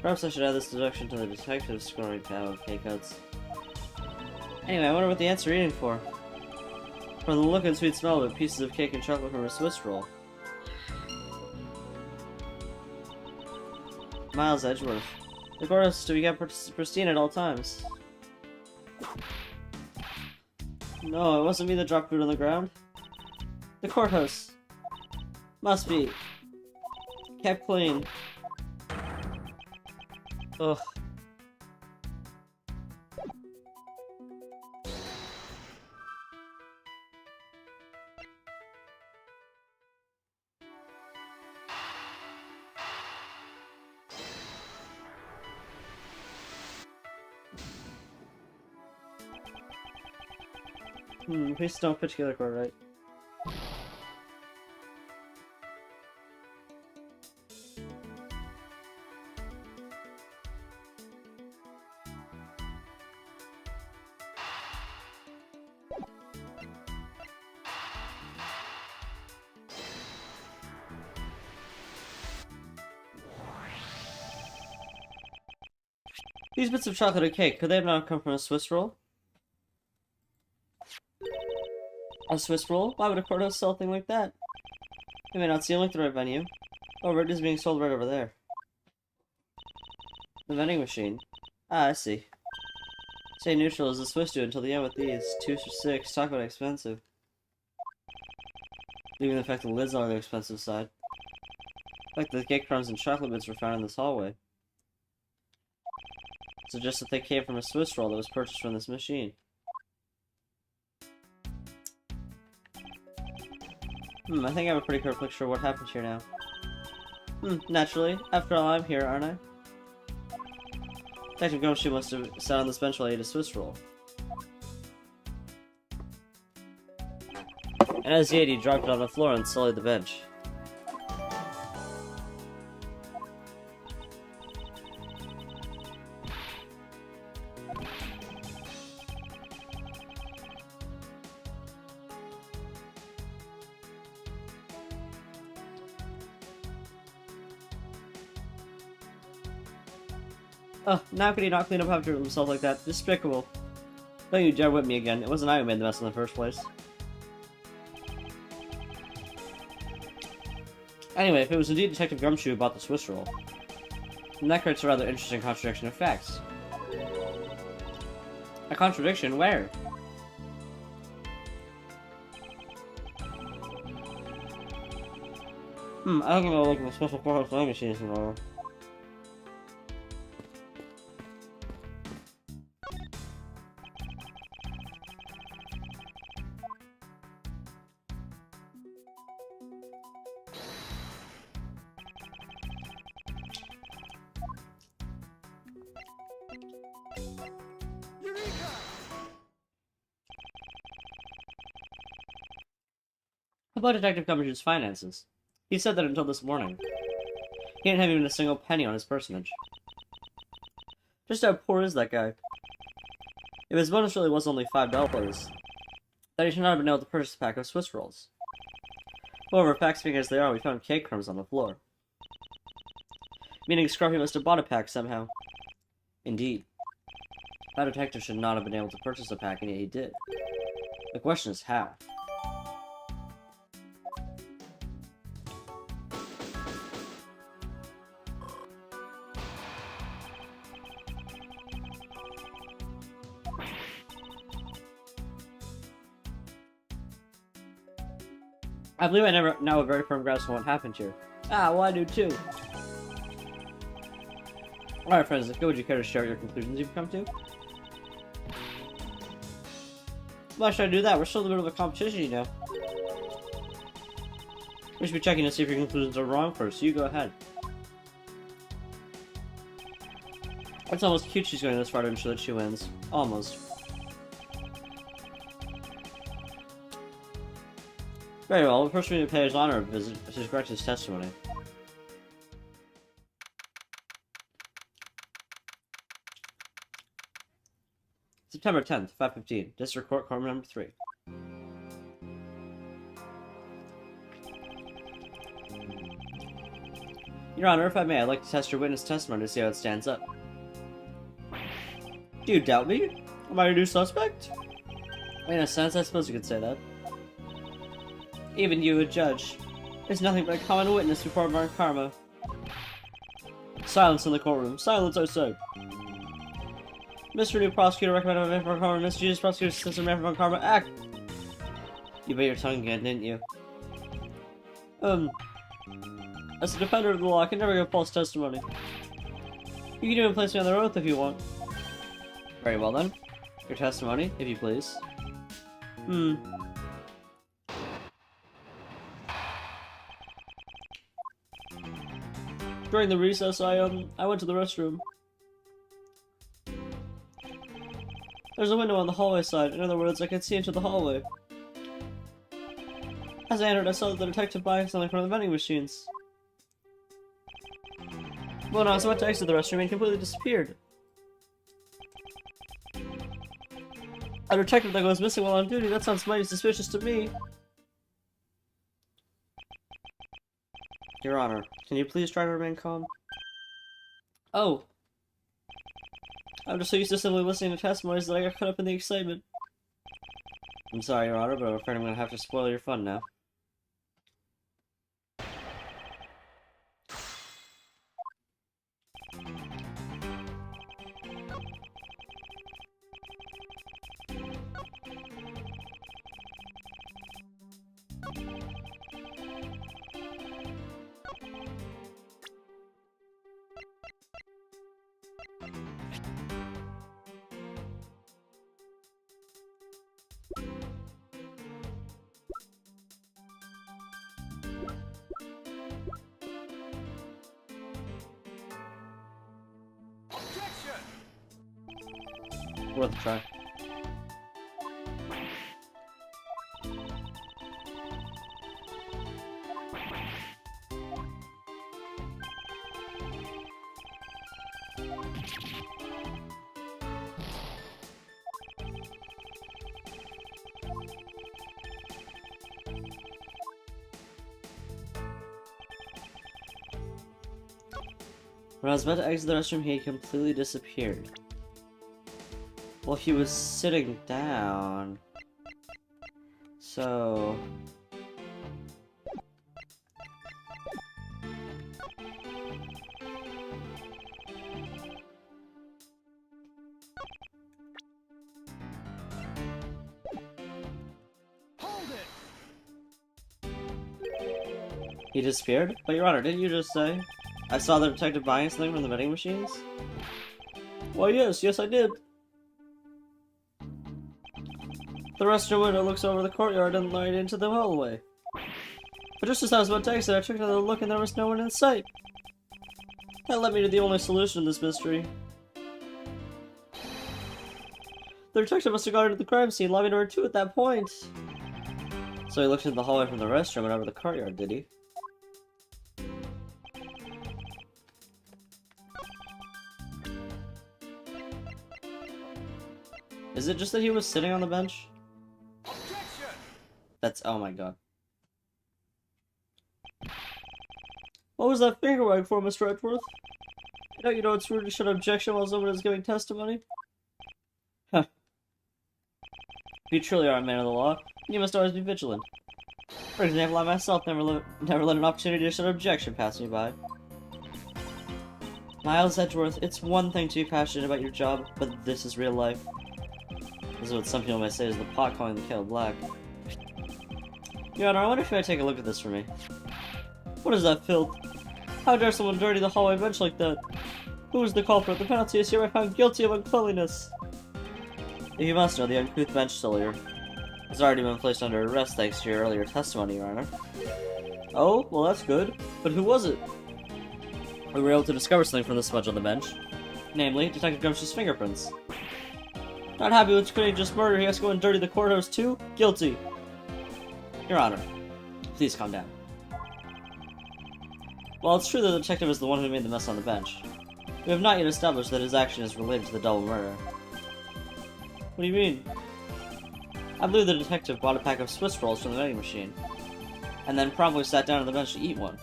Perhaps I should add this deduction to the detective scoring tab of K-Cuts. Anyway, I wonder what the ants are eating for. From the look and sweet smell of it, pieces of cake and chocolate from a Swiss roll. Miles Edgeworth. Of course, to be kept pristine at all times. No, it wasn't me that dropped food on the ground. The courthouse. Must be. Kept clean. Ugh. Pieces don't fit together quite right. These bits of chocolate and cake, could they have not come from a Swiss roll? A Swiss roll? Why would a courthouse sell a thing like that? It may not seem like the right venue. However, it is being sold right over there. The vending machine. Ah, I see. Stay neutral as the Swiss do until the end with these. 2 for 6. Talk about expensive. Leaving the fact the lids are on the expensive side. The fact that the cake crumbs and chocolate bits were found in this hallway suggests that they came from a Swiss roll that was purchased from this machine. I think I have a pretty clear picture of what happened here now. Naturally. After all, I'm here, aren't I? Detective Gumshoe must have sat on this bench while he ate a Swiss roll. And as he ate, he dropped it on the floor and sullied the bench. Oh, now could he not clean up after himself like that? Despicable. Don't you dare whip me again. It wasn't I who made the mess in the first place. Anyway, if it was indeed Detective Gumshoe who bought the Swiss roll, then that creates a rather interesting contradiction of facts. A contradiction? Where? I think I'll look at the special courthouse time machines tomorrow. How about Detective Cumberbatch's finances? He said that until this morning. He didn't have even a single penny on his personage. Just how poor is that guy? If his bonus really was only $5, then he should not have been able to purchase a pack of Swiss rolls. However, facts being as they are, we found cake crumbs on the floor. Meaning Scruffy must have bought a pack somehow. Indeed. That detective should not have been able to purchase a pack, and yet he did. The question is how. I believe I never now have a very firm grasp on what happened here. Ah, well I do too. Alright friends, let's go. Would you care to share your conclusions you've come to? Why should I do that? We're still in the middle of a competition, you know. We should be checking to see if your conclusions are wrong first, so you go ahead. It's almost cute she's going this far to ensure that she wins. Almost. Very well, the first we need to pay his honor a visit to correct his testimony. September 10th, 5:15, District Court, Courtroom number 3. Your Honor, if I may, I'd like to test your witness testimony to see how it stands up. Do you doubt me? Am I your new suspect? In a sense, I suppose you could say that. Even you, a judge, is nothing but a common witness before Von Karma. Silence in the courtroom. Silence, I say. Mr. New Prosecutor, recommended by Von Karma, Mr. Jesus Prosecutor, Assistant Mayor Von Karma, act! You bit your tongue again, didn't you? As a defender of the law, I can never give false testimony. You can even place me on the oath if you want. Very well then. Your testimony, if you please. During the recess, I went to the restroom. There's a window on the hallway side. In other words, I could see into the hallway. As I entered, I saw the detective buying something from the vending machines. Well, no, I was about to exit the restroom and he completely disappeared. A detective that goes missing while on duty? That sounds mighty suspicious to me. Your Honor, can you please try to remain calm? Oh. I'm just so used to simply listening to testimonies that I got caught up in the excitement. I'm sorry, Your Honor, but I'm afraid I'm gonna have to spoil your fun now. Worth a try. When I was about to exit the restroom, he completely disappeared. Well, he was sitting down. So... He disappeared? But Your Honor, didn't you just say? I saw the detective buying something from the vending machines? Why, yes, I did. The restaurant window looks over the courtyard and light into the hallway. But just as I was about to exit, I took another look and there was no one in sight. That led me to the only solution to this mystery. The detective must have gone into the crime scene, lobby number 2 at that point. So he looked into the hallway from the restroom and over the courtyard, did he? Is it just that he was sitting on the bench? Objection! That's... oh my god. What was that finger wag for, Mr. Edgeworth? I know you know it's rude to shout objection while someone is giving testimony. Huh. If you truly are a man of the law, you must always be vigilant. For example, I myself never let an opportunity to shout objection pass me by. Miles Edgeworth, it's one thing to be passionate about your job, but this is real life. This is what some people might say is the pot calling the kettle black. Your Honor, I wonder if you might take a look at this for me. What is that filth? How dare someone dirty the hallway bench like that? Who is the culprit? The penalty is hereby found guilty of uncleanliness. You must know the uncouth bench stiller has already been placed under arrest thanks to your earlier testimony, Your Honor. Oh, well that's good. But who was it? We were able to discover something from the smudge on the bench. Namely, Detective Gumshoe's fingerprints. Not happy with committing just murder, he has to go and dirty the courthouse too? Guilty. Your Honor, please calm down. While it's true that the detective is the one who made the mess on the bench, we have not yet established that his action is related to the double murder. What do you mean? I believe the detective bought a pack of Swiss rolls from the vending machine, and then promptly sat down on the bench to eat one.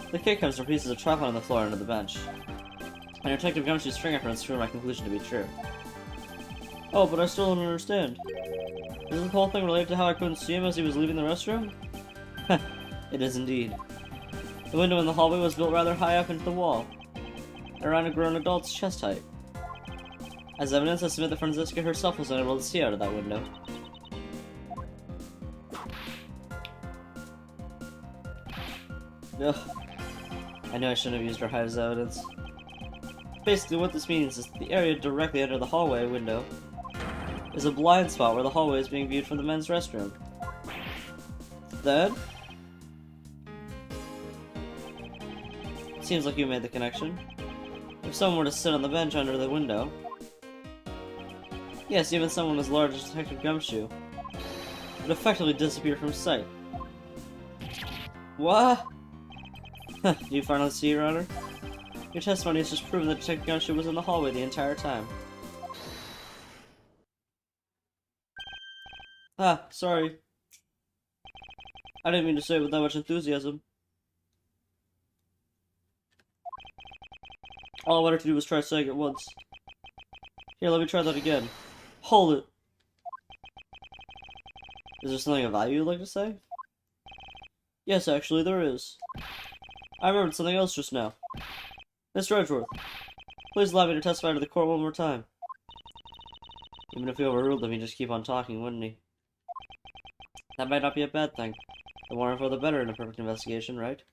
The cake comes from pieces of chocolate on the floor under the bench, and Detective Gumshoe's fingerprints prove my conclusion to be true. Oh, but I still don't understand. Isn't the whole thing related to how I couldn't see him as he was leaving the restroom? It is indeed. The window in the hallway was built rather high up into the wall, around a grown adult's chest height. As evidence, I submit that Franziska herself was unable to see out of that window. Ugh. I know I shouldn't have used her height as evidence. Basically, what this means is that the area directly under the hallway window is a blind spot where the hallway is being viewed from the men's restroom. Then, seems like you made the connection. If someone were to sit on the bench under the window, yes, even someone as large as Detective Gumshoe would effectively disappear from sight. What? Do you finally see, Your Honor? Your testimony has just proven that Detective Gumshoe was in the hallway the entire time. Ah, sorry. I didn't mean to say it with that much enthusiasm. All I wanted to do was try saying it once. Here, let me try that again. Hold it! Is there something of value you'd like to say? Yes, actually, there is. I remembered something else just now. Mr. Edgeworth, please allow me to testify to the court one more time. Even if he overruled them, he'd just keep on talking, wouldn't he? That might not be a bad thing. The more info, the better in a perfect investigation, right?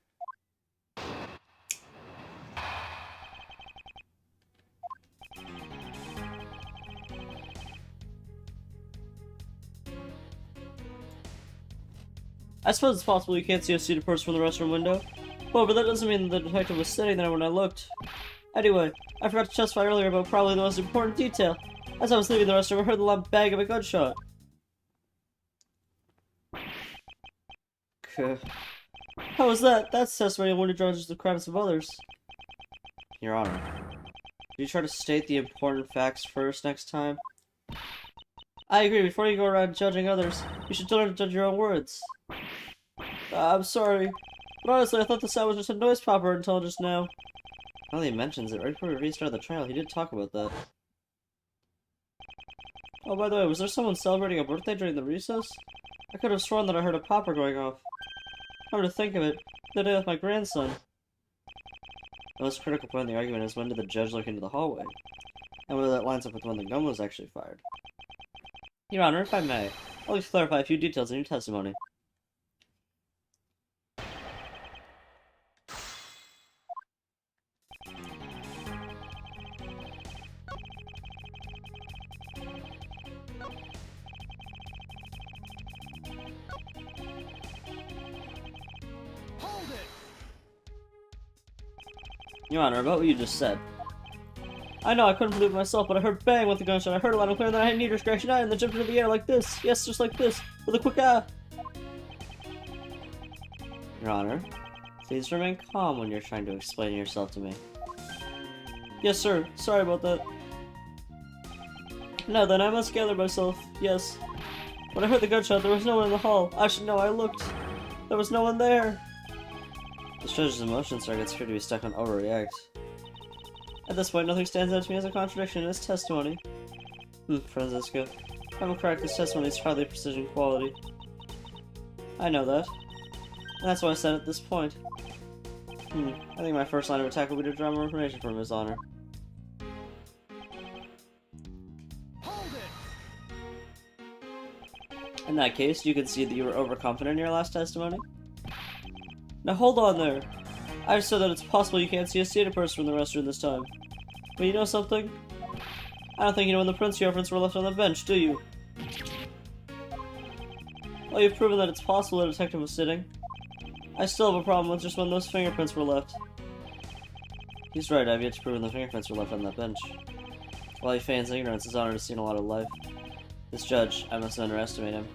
I suppose it's possible you can't see a seated person from the restroom window. Well, but that doesn't mean the detective was sitting there when I looked. Anyway, I forgot to testify earlier about probably the most important detail. As I was leaving the restroom, I heard the loud bang of a gunshot. How was that? That's testimony on one who judges the crimes of others. Your Honor, will you try to state the important facts first next time? I agree, before you go around judging others, you should learn to judge your own words. I'm sorry, but honestly, I thought the sound was just a noise popper until just now. Now that he mentions it, right before we restarted the trial, he did talk about that. Oh, by the way, was there someone celebrating a birthday during the recess? I could have sworn that I heard a popper going off. Come to think of it, the day with my grandson. The most critical point in the argument is when did the judge look into the hallway, and whether that lines up with when the gun was actually fired. Your Honor, if I may, I'll just clarify a few details in your testimony. Hold it! Your Honor, about what you just said. I know, I couldn't believe it myself, but I heard bang with the gunshot. I heard it loud and clear, and then I had a knee scratching eye, and then jumped into the air like this. Yes, just like this, with a quick ah. Your Honor, please remain calm when you're trying to explain yourself to me. Yes, sir. Sorry about that. Now then, I must gather myself. Yes. When I heard the gunshot, there was no one in the hall. Actually, no, I looked. There was no one there. This judge's emotions targets appear to be stuck on overreact. At this point, nothing stands out to me as a contradiction in his testimony. Francisco. If I'm correct, this testimony is hardly precision quality. I know that. And that's why I said at this point. I think my first line of attack will be to draw more information from His Honor. Hold it! In that case, you can see that you were overconfident in your last testimony. Now hold on there. I said that it's possible you can't see a seated person from the restroom this time. But you know something? I don't think you know when the prints you referenced were left on the bench, do you? Well, you've proven that it's possible the detective was sitting. I still have a problem with just when those fingerprints were left. He's right, I've yet to prove the fingerprints were left on that bench. While he feigns ignorance, His Honor has seen a lot of life. This judge, I must underestimate him.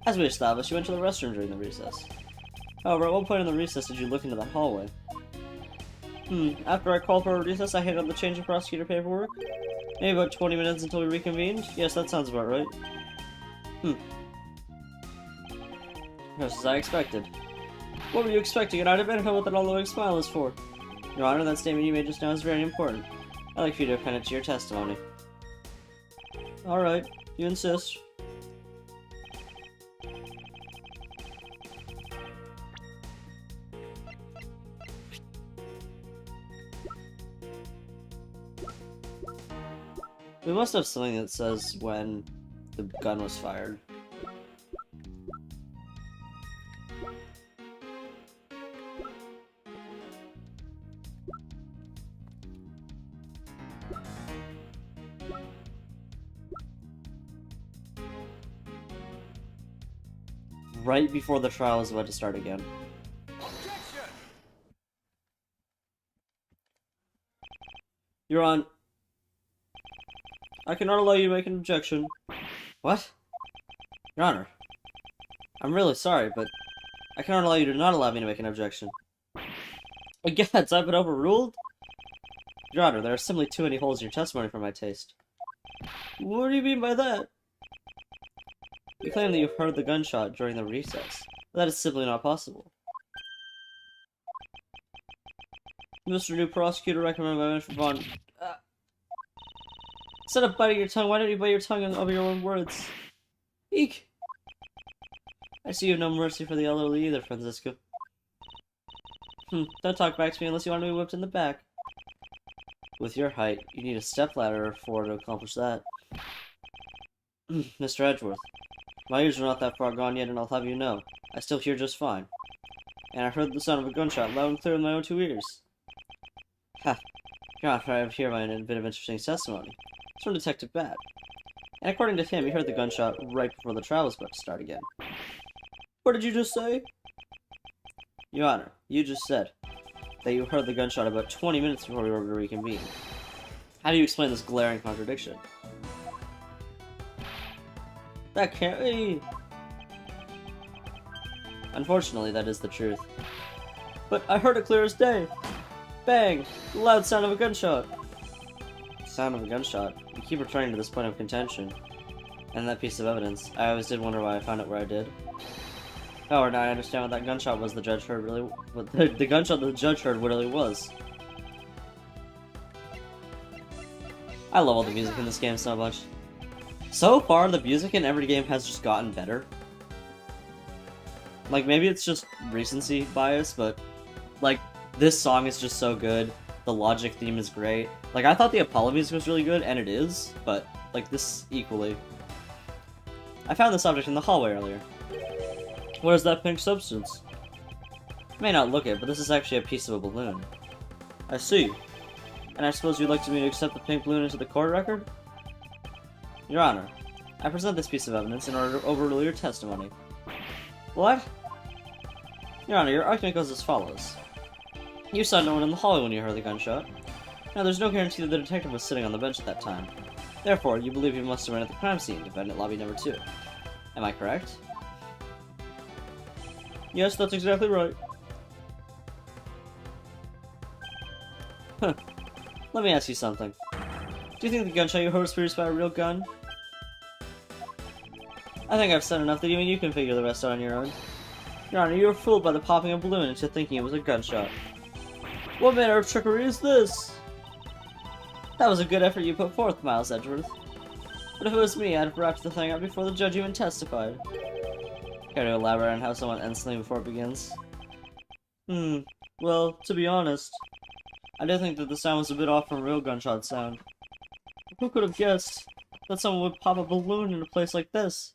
As we established, you went to the restroom during the recess. However, at what point in the recess did you look into the hallway? After I called for a recess, I handled the change of prosecutor paperwork. Maybe about 20 minutes until we reconvened? Yes, that sounds about right. Just as I expected. What were you expecting? And I didn't know what that all-knowing smile is for. Your Honor, that statement you made just now is very important. I'd like for you to append it to your testimony. Alright, you insist. We must have something that says when the gun was fired. Right before the trial is about to start again. Objection! You're on. I cannot allow you to make an objection. What? Your Honor, I'm really sorry, but I cannot allow you to not allow me to make an objection. Again, I've been overruled? Your Honor, there are simply too many holes in your testimony for my taste. What do you mean by that? You claim that you heard the gunshot during the recess. That is simply not possible. Mr. New Prosecutor, recommended by Mr. Vaughn. Instead of biting your tongue, why don't you bite your tongue over your own words? Eek! I see you have no mercy for the elderly either, Francisco. Don't talk back to me unless you want to be whipped in the back. With your height, you need a stepladder or four to accomplish that. Mr. Edgeworth, my ears are not that far gone yet, and I'll have you know, I still hear just fine. And I heard the sound of a gunshot loud and clear in my own two ears. Ha! Your Honor, I have here a bit of interesting testimony. It's from Detective Bat. And according to him, he heard the gunshot right before the trial was about to start again. What did you just say? Your Honor, you just said that you heard the gunshot about 20 minutes before we were to reconvene. How do you explain this glaring contradiction? That can't be. Unfortunately, that is the truth. But I heard it clear as day. Bang! The loud sound of a gunshot. Sound of a gunshot. You keep returning to this point of contention. And that piece of evidence. I always did wonder why I found it where I did. Oh, now I understand what that gunshot was the judge heard really. What the gunshot the judge heard really was. I love all the music in this game so much. So far, the music in every game has just gotten better. Like, maybe it's just recency bias, but, like, This song is just so good. The Logic theme is great. Like, I thought the Apollo music was really good, and it is, but, like, this equally. I found this object in the hallway earlier. What is that pink substance? You may not look it, but this is actually a piece of a balloon. I see. And I suppose you'd like me to accept the pink balloon into the court record? Your Honor, I present this piece of evidence in order to overrule your testimony. What? Your Honor, your argument goes as follows. You saw no one in the hallway when you heard the gunshot. Now, there's no guarantee that the detective was sitting on the bench at that time. Therefore, you believe he must have been at the crime scene, defendant lobby number 2. Am I correct? Yes, that's exactly right. Huh. Let me ask you something. Do you think the gunshot you heard was produced by a real gun? I think I've said enough that even you can figure the rest out on your own. Your Honor, you were fooled by the popping of a balloon into thinking it was a gunshot. What manner of trickery is this? That was a good effort you put forth, Miles Edgeworth. But if it was me, I'd have wrapped the thing up before the judge even testified. Care to elaborate on how someone ends something before it begins? Well, to be honest, I did think that the sound was a bit off from a real gunshot sound. Who could have guessed that someone would pop a balloon in a place like this?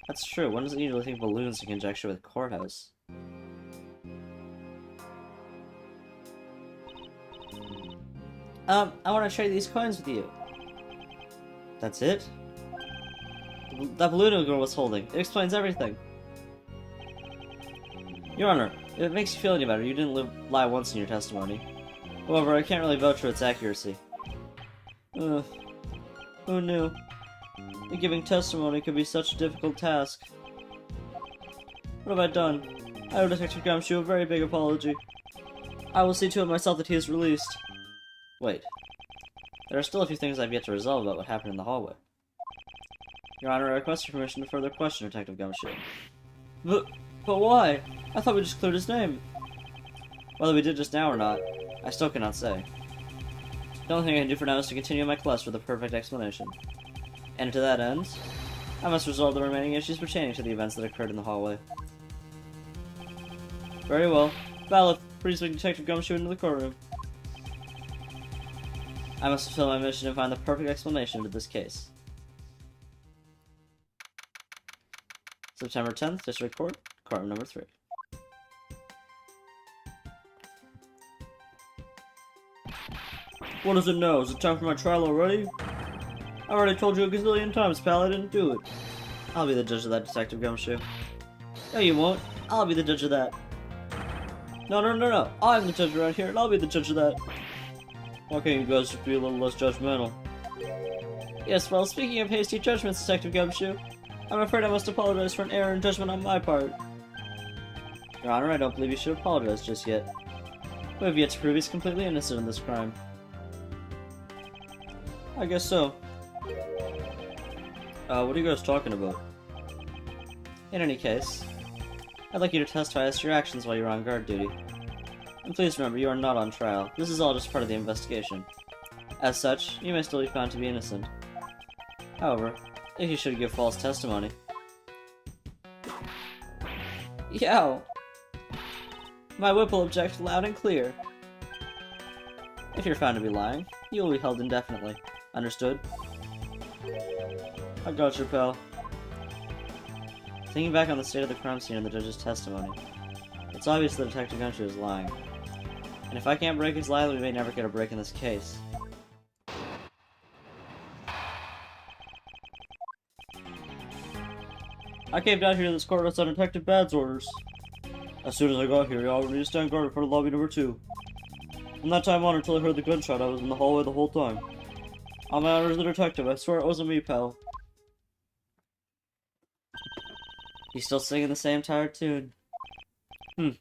That's true, one doesn't usually think balloons in conjunction with courthouse. I want to trade these coins with you. That's it? That balloon girl was holding. It explains everything. Your Honor, if it makes you feel any better, you didn't lie once in your testimony. However, I can't really vouch for its accuracy. Who knew? That giving testimony could be such a difficult task. What have I done? I owe Detective Gumshoe a very big apology. I will see to it myself that he is released. Wait. There are still a few things I've yet to resolve about what happened in the hallway. Your Honor, I request your permission to further question Detective Gumshoe. But why? I thought we just cleared his name. Whether we did just now or not, I still cannot say. The only thing I can do for now is to continue my quest for the perfect explanation. And to that end, I must resolve the remaining issues pertaining to the events that occurred in the hallway. Very well. Valid, please bring Detective Gumshoe into the courtroom. I must fulfill my mission and find the perfect explanation to this case. September 10th, District Court, Courtroom number 3. What is it now? Is it time for my trial already? I already told you a gazillion times, pal, I didn't do it. I'll be the judge of that, Detective Gumshoe. No, you won't. I'll be the judge of that. No. I'm the judge around here, and I'll be the judge of that. Why can't you guys just be a little less judgmental? Yes, well, speaking of hasty judgments, Detective Gumshoe, I'm afraid I must apologize for an error in judgment on my part. Your Honor, I don't believe you should apologize just yet. We have yet to prove he's completely innocent in this crime. I guess so. What are you guys talking about? In any case, I'd like you to testify as to your actions while you're on guard duty. And please remember, you are not on trial. This is all just part of the investigation. As such, you may still be found to be innocent. However, if you should give false testimony... Yow! My whip will object loud and clear. If you're found to be lying, you will be held indefinitely. Understood? I got you, pal. Thinking back on the state of the crime scene and the judge's testimony, it's obvious that Detective Gumshoe is lying. And if I can't break his lie, we may never get a break in this case. I came down here to this courthouse on Detective Bad's orders. As soon as I got here, he ordered me to stand guard in front of lobby number 2. From that time on until I heard the gunshot, I was in the hallway the whole time. On my honor as a detective, I swear it wasn't me, pal. He's still singing the same tired tune. In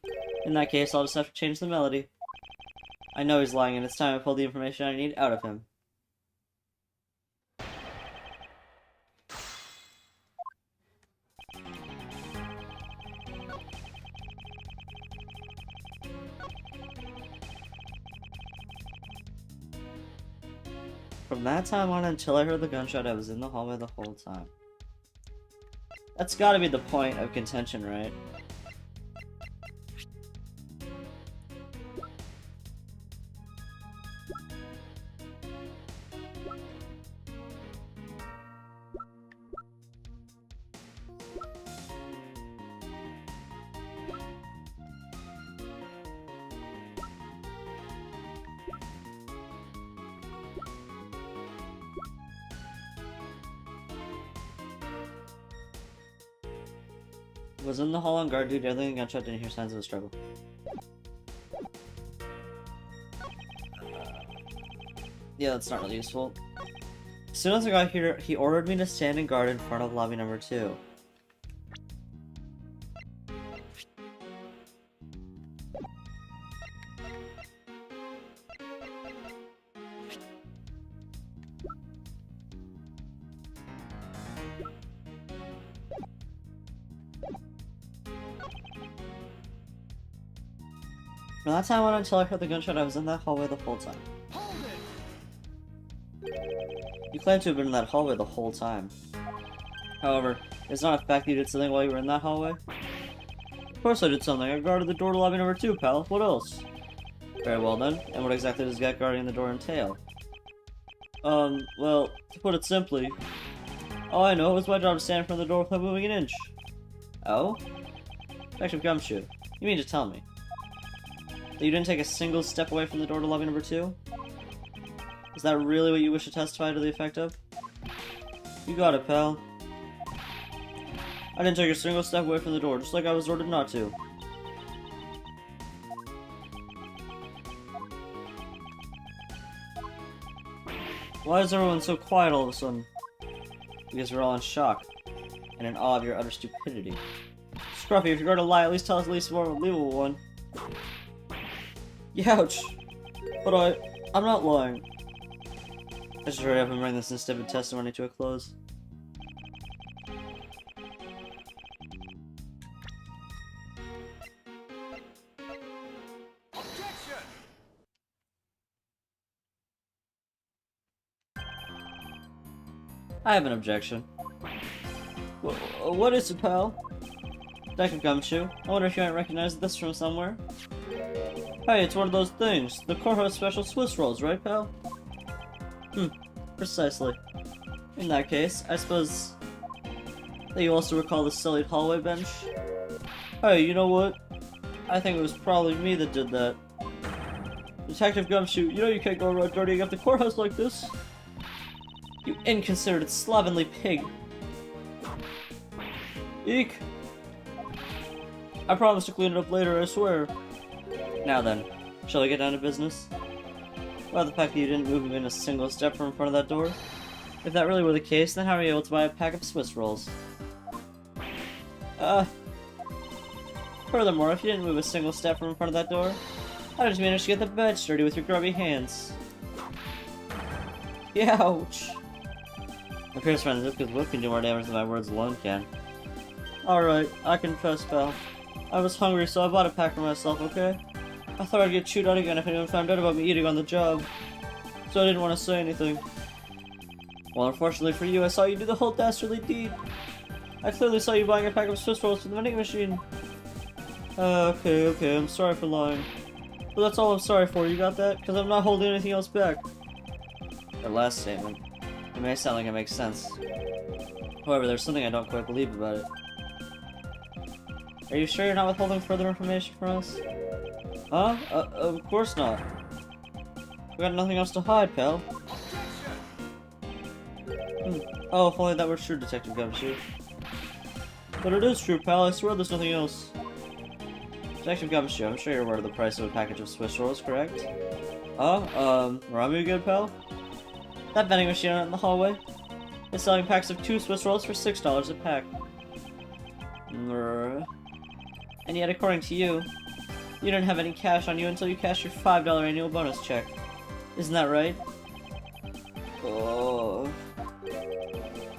that case, I'll just have to change the melody. I know he's lying, and it's time I pull the information I need out of him. From that time on until I heard the gunshot, I was in the hallway the whole time. That's gotta be the point of contention, right? Was in the hall on guard duty. Everything gunshot didn't hear signs of a struggle. Yeah, that's not really useful. As soon as I got here, he ordered me to stand in guard in front of lobby number 2. From that time on until I heard the gunshot, I was in that hallway the whole time. Hold it! You claim to have been in that hallway the whole time. However, it's not a fact that you did something while you were in that hallway. Of course I did something. I guarded the door to lobby number 2, pal. What else? Very well then. And what exactly does that guarding the door entail? Well, to put it simply, all I know it was my job to stand in front of the door without moving an inch. Oh? Detective Gumshoe, you mean to tell me that you didn't take a single step away from the door to lobby number 2? Is that really what you wish to testify to the effect of? You got it, pal. I didn't take a single step away from the door, just like I was ordered not to. Why is everyone so quiet all of a sudden? Because we're all in shock and in awe of your utter stupidity. Scruffy, if you're going to lie, at least tell us at least more of a believable one. Youch! But I'm not lying. I should hurry up and bring this insipid testimony to a close. Objection! I have an objection. What is it, pal? Detective Gumshoe, I wonder if you might recognize this from somewhere? Hey, it's one of those things. The courthouse special Swiss rolls, right, pal? Precisely. In that case, I suppose that you also recall the sullied hallway bench? Hey, you know what? I think it was probably me that did that. Detective Gumshoe, you know you can't go around dirtying up the courthouse like this. You inconsiderate, slovenly pig. Eek! I promise to clean it up later, I swear. Now then, shall we get down to business? Well, the fact that you didn't move even a single step from in front of that door? If that really were the case, then how are you able to buy a pack of Swiss rolls? Furthermore, if you didn't move a single step from in front of that door, how did you manage to get the bed sturdy with your grubby hands? Ouch! It appears friend, this whip can do more damage than my words alone can. Alright, I confess, pal. I was hungry, so I bought a pack for myself, okay? I thought I'd get chewed out again if anyone found out about me eating on the job. So I didn't want to say anything. Well, unfortunately for you, I saw you do the whole dastardly deed. I clearly saw you buying a pack of Swiss rolls from the vending machine. Okay, I'm sorry for lying. But that's all I'm sorry for, you got that? Because I'm not holding anything else back. That last statement. It may sound like it makes sense. However, there's something I don't quite believe about it. Are you sure you're not withholding further information from us? Huh? Of course not. We got nothing else to hide, pal. Oh, if only that were true, Detective Gumshoe. But it is true, pal. I swear there's nothing else. Detective Gumshoe, I'm sure you're aware of the price of a package of Swiss rolls, correct? Ramu again, pal? That vending machine out in the hallway is selling packs of 2 Swiss rolls for $6 a pack. And yet, according to you, you didn't have any cash on you until you cashed your $5 annual bonus check. Isn't that right? Oh.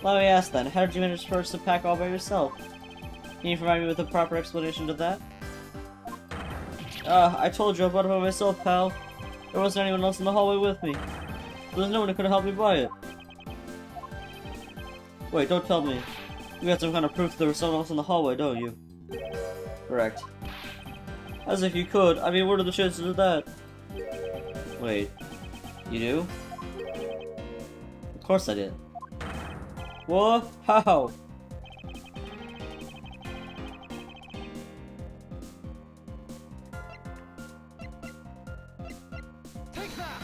Let me ask then, how did you manage to purchase the pack all by yourself? Can you provide me with a proper explanation to that? I told you I bought it by myself, pal. There wasn't anyone else in the hallway with me. There was no one who could have helped me buy it. Wait, don't tell me. You got some kind of proof that there was someone else in the hallway, don't you? Correct. As if you could. I mean, what are the chances of that? Wait. You do? Of course I did. What? How? Take that!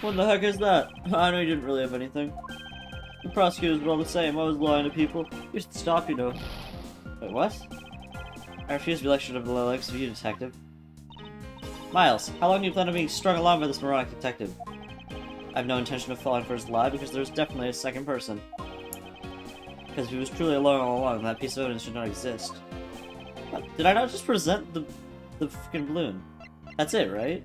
What the heck is that? I know you didn't really have anything. The prosecutors were all the same. I was lying to people. You should stop, you know. Wait, what? I refuse to be lectured over the likes of you, detective. Miles, how long do you plan on being strung along by this moronic detective? I have no intention of falling for his lie, because there's definitely a second person. Because if he was truly alone all along, that piece of evidence should not exist. What? Did I not just present the fucking balloon? That's it, right?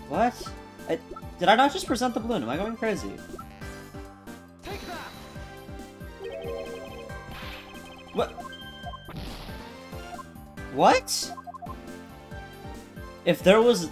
What? Did I not just present the balloon? Am I going crazy? Take that! What? What? If there was...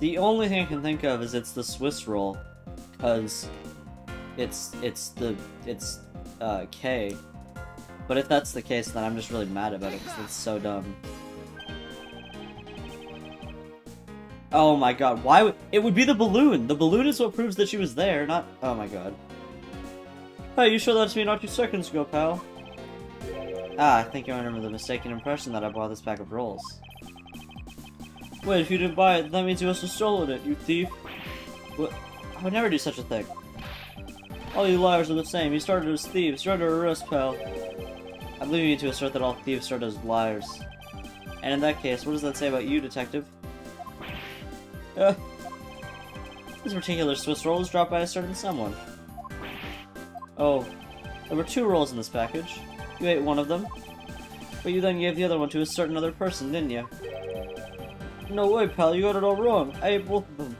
The only thing I can think of is it's the Swiss roll, because it's K. But if that's the case, then I'm just really mad about it because it's so dumb. Oh my god, why would it would be the balloon? The balloon is what proves that she was there, not oh my god. Hey, you showed that to me not 2 seconds ago, pal. Ah, I think I remember the mistaken impression that I bought this pack of rolls. Wait, if you didn't buy it, that means you must have stolen it, you thief. What? I would never do such a thing. All you liars are the same. You started as thieves. You're under arrest, pal. I'm leaving you to assert that all thieves start as liars. And in that case, what does that say about you, detective? This particular Swiss roll was dropped by a certain someone. Oh, there were 2 rolls in this package. You ate one of them, but you then gave the other one to a certain other person, didn't you? No way, pal, you got it all wrong. I ate both of them.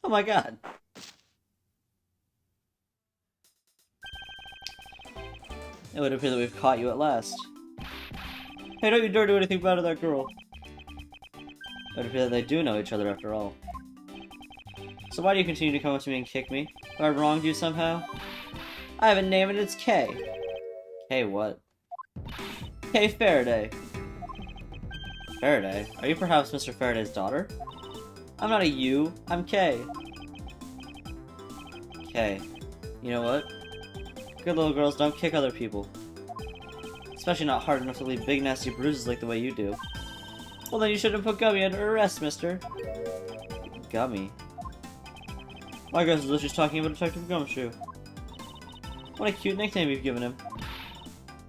Oh my god. It would appear that we've caught you at last. Hey, don't you dare do anything bad to that girl. It would appear that they do know each other after all. So why do you continue to come up to me and kick me? Have I wronged you somehow? I have a name and it's K. K what? K Faraday. Faraday? Are you perhaps Mr. Faraday's daughter? I'm not a you, I'm K. K. You know what? Good little girls don't kick other people. Especially not hard enough to leave big nasty bruises like the way you do. Well then you shouldn't put Gummy under arrest, mister. Gummy? My guess is that she's talking about Detective Gumshoe. What a cute nickname you've given him.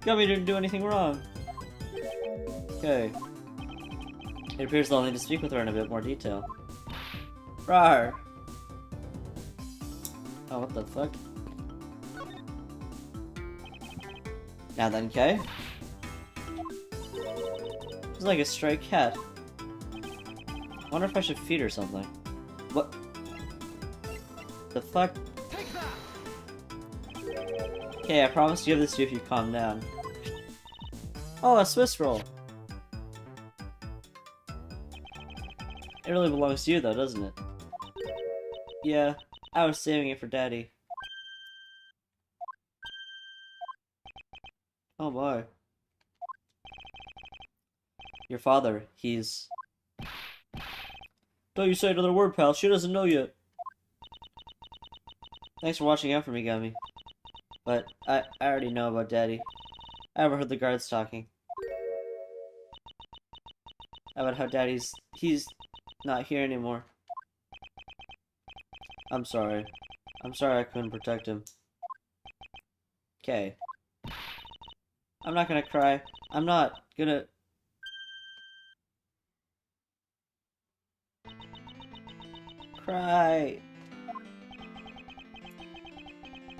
Gummy didn't do anything wrong. Okay. It appears they'll need to speak with her in a bit more detail. Rawr! Oh, what the fuck? Now then, Kay. It's like a stray cat. I wonder if I should feed her something. What? The fuck? Take that! Okay, I promise to give this to you if you calm down. Oh, a Swiss roll! It really belongs to you though, doesn't it? Yeah, I was saving it for Daddy. Oh my. Your father, he's... Don't you say another word, pal, she doesn't know yet. Thanks for watching out for me, Gummy. But, I already know about Daddy. I overheard the guards talking. About how Daddy's... he's not here anymore. I'm sorry. I'm sorry I couldn't protect him. Okay. I'm not gonna cry. I'm not gonna... cry.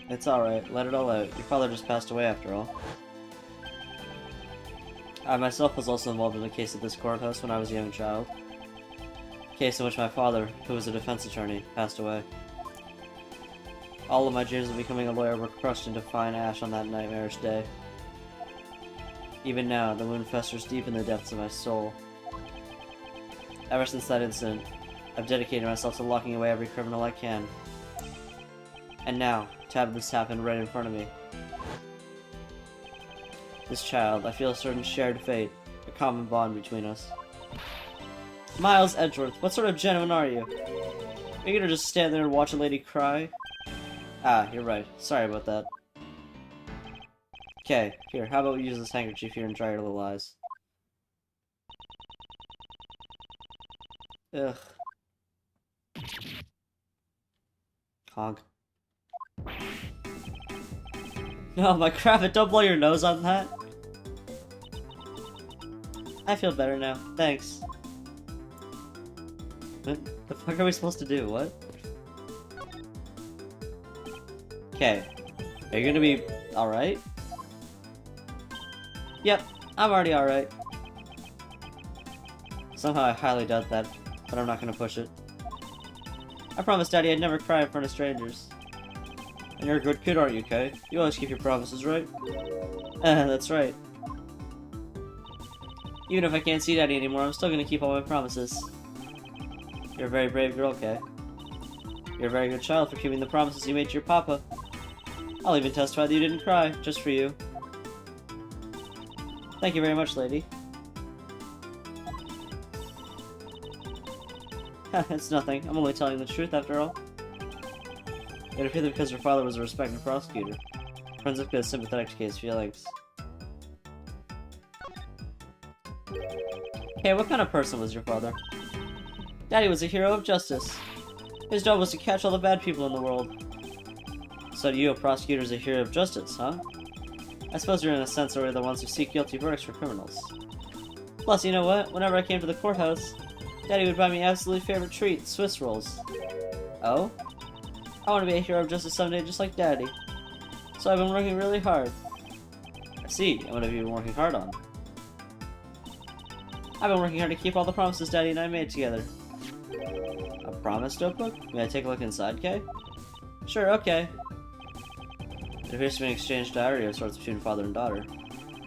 It's alright. Let it all out. Your father just passed away after all. I myself was also involved in a case at this courthouse when I was a young child. A case in which my father, who was a defense attorney, passed away. All of my dreams of becoming a lawyer were crushed into fine ash on that nightmarish day. Even now, the wound festers deep in the depths of my soul. Ever since that incident, I've dedicated myself to locking away every criminal I can. And now, to have this happen right in front of me. This child, I feel a certain shared fate, a common bond between us. Miles Edgeworth, what sort of gentleman are you? Are you gonna just stand there and watch a lady cry? Ah, you're right. Sorry about that. Okay, here, how about we use this handkerchief here and dry your little eyes? Ugh. Honk. No, my cravat, don't blow your nose on that! I feel better now, thanks. What the fuck are we supposed to do? What? Okay. Are you gonna be alright? Yep, I'm already alright. Somehow I highly doubt that, but I'm not gonna push it. I promised Daddy I'd never cry in front of strangers. And you're a good kid, aren't you, Kay? You always keep your promises, right? That's right. Even if I can't see Daddy anymore, I'm still gonna keep all my promises. You're a very brave girl, Kay. You're a very good child for keeping the promises you made to your papa. I'll even testify that you didn't cry, just for you. Thank you very much, lady. It's nothing. I'm only telling the truth, after all. It appeared that because her father was a respected prosecutor, Forensic is sympathetic to Kay's feelings. Hey, what kind of person was your father? Daddy was a hero of justice. His job was to catch all the bad people in the world. So you, a prosecutor, is a hero of justice, huh? I suppose you're in a sense already the ones who seek guilty verdicts for criminals. Plus, you know what? Whenever I came to the courthouse, Daddy would buy me absolute favorite treat, Swiss rolls. Oh? I want to be a hero of justice someday just like Daddy. So I've been working really hard. I see, and what have you been working hard on? I've been working hard to keep all the promises Daddy and I made together. A promise notebook? May I take a look inside, Kay? Sure, okay. It appears to be an exchange diary of sorts between father and daughter.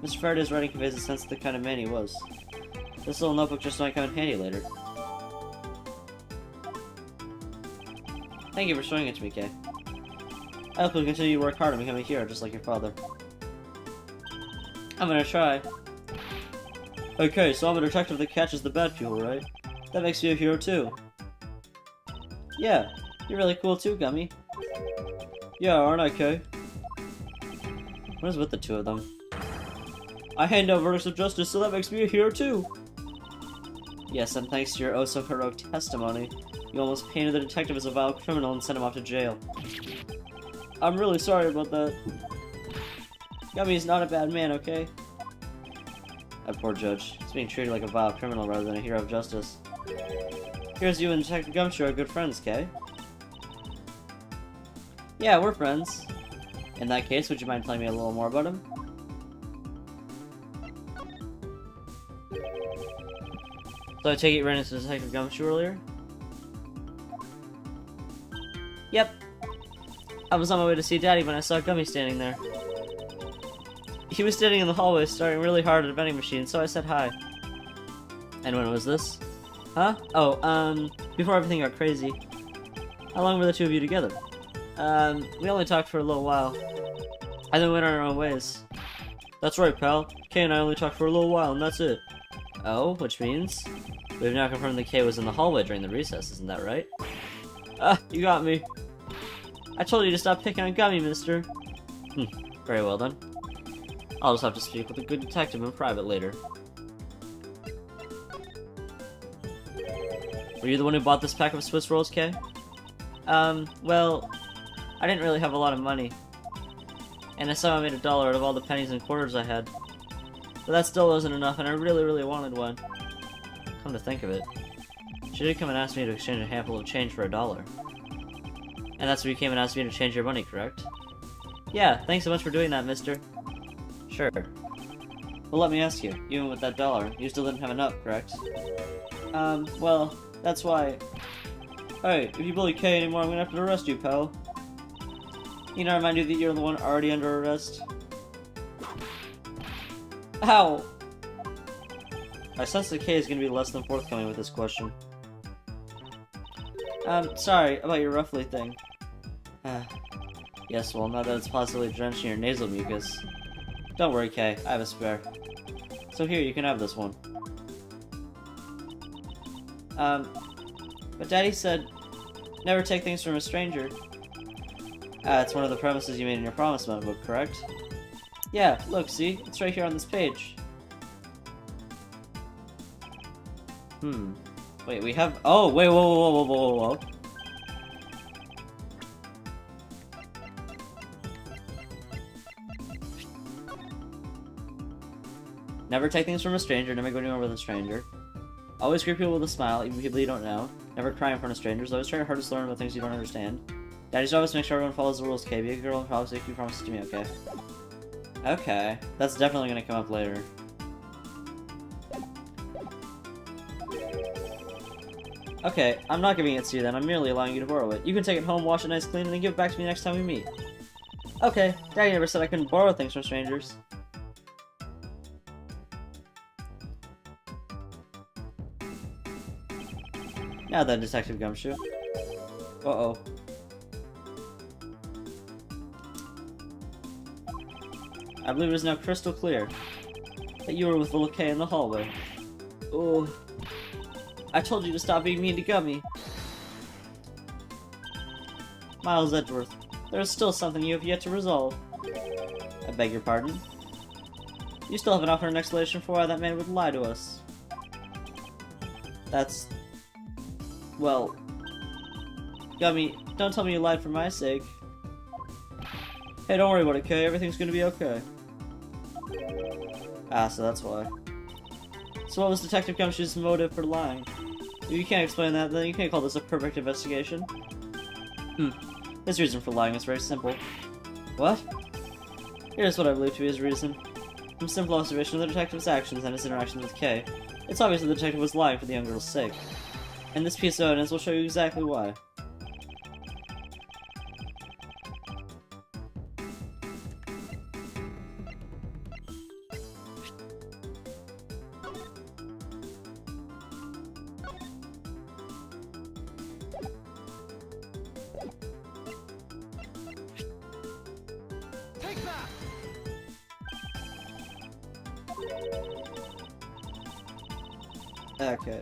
Mr. Faraday's writing conveys a sense of the kind of man he was. This little notebook just might come in handy later. Thank you for showing it to me, Kay. I hope you'll continue to work hard and become a hero just like your father. I'm gonna try. Okay, so I'm a detective that catches the bad people, right? That makes you a hero too. Yeah, you're really cool too, Gummy. Yeah, aren't I, Kay? What is with the two of them? I hand out verdicts of justice, so that makes me a hero too! Yes, and thanks to your oh-so-heroic testimony, you almost painted the detective as a vile criminal and sent him off to jail. I'm really sorry about that. Gummy is not a bad man, okay? That poor judge. He's being treated like a vile criminal rather than a hero of justice. Here's you and Detective Gumshoe are good friends, Kay. Yeah, we're friends. In that case, would you mind telling me a little more about him? So I take it you ran into Detective Gumshoe earlier? Yep. I was on my way to see Daddy when I saw Gummy standing there. He was standing in the hallway, starting really hard at a vending machine, so I said hi. And when was this? Huh? Oh, before everything got crazy. How long were the two of you together? We only talked for a little while. And then we went our own ways. That's right, pal. Kay and I only talked for a little while, and that's it. Oh, which means? We've now confirmed that Kay was in the hallway during the recess, isn't that right? Ah, you got me. I told you to stop picking on Gummy, mister. Very well then. I'll just have to speak with a good detective in private later. Were you the one who bought this pack of Swiss rolls, Kay? Well, I didn't really have a lot of money. And I somehow made $1 out of all the pennies and quarters I had. But that still wasn't enough, and I really, really wanted one. Come to think of it, she did come and ask me to exchange a handful of change for $1. And that's where you came and asked me to change your money, correct? Yeah, thanks so much for doing that, mister. Sure. Well, let me ask you, even with that $1, you still didn't have enough, correct? Well, that's why... Hey, if you bully Kay anymore, I'm gonna have to arrest you, pal. You know, remind you that you're the one already under arrest? Ow! I sense that Kay is gonna be less than forthcoming with this question. Sorry about your roughly thing. Yes, well, now that it's possibly drenched in your nasal mucus. Don't worry, Kay, I have a spare. So here, you can have this one. But Daddy said, never take things from a stranger. It's one of the premises you made in your promise notebook, correct? Yeah, look, see? It's right here on this page. Wait, we have... Oh, wait, whoa. Never take things from a stranger, never go anywhere with a stranger. Always greet people with a smile, even people you don't know. Never cry in front of strangers, always try your hardest to learn about things you don't understand. Daddy's job is to make sure everyone follows the rules, Kay. Be a good girl and promise to keep promises to me, okay? Okay, that's definitely gonna come up later. Okay, I'm not giving it to you then, I'm merely allowing you to borrow it. You can take it home, wash it nice clean, and then give it back to me next time we meet. Okay, Daddy never said I couldn't borrow things from strangers. Now then, Detective Gumshoe. Uh-oh. I believe it is now crystal clear that you were with little Kay in the hallway. Oh. I told you to stop being mean to Gummy. Miles Edgeworth, there is still something you have yet to resolve. I beg your pardon? You still haven't offered an explanation for why that man would lie to us. That's... well... Gummy, don't tell me you lied for my sake. Hey, don't worry about it, Kay. Everything's gonna be okay. Ah, so that's why. So what was Detective Gumshoe's motive for lying? If you can't explain that, then you can't call this a perfect investigation. His reason for lying is very simple. What? Here's what I believe to be his reason. From simple observation of the detective's actions and his interactions with Kay, it's obvious that the detective was lying for the young girl's sake. And this piece of evidence will show you exactly why. Take that! Okay.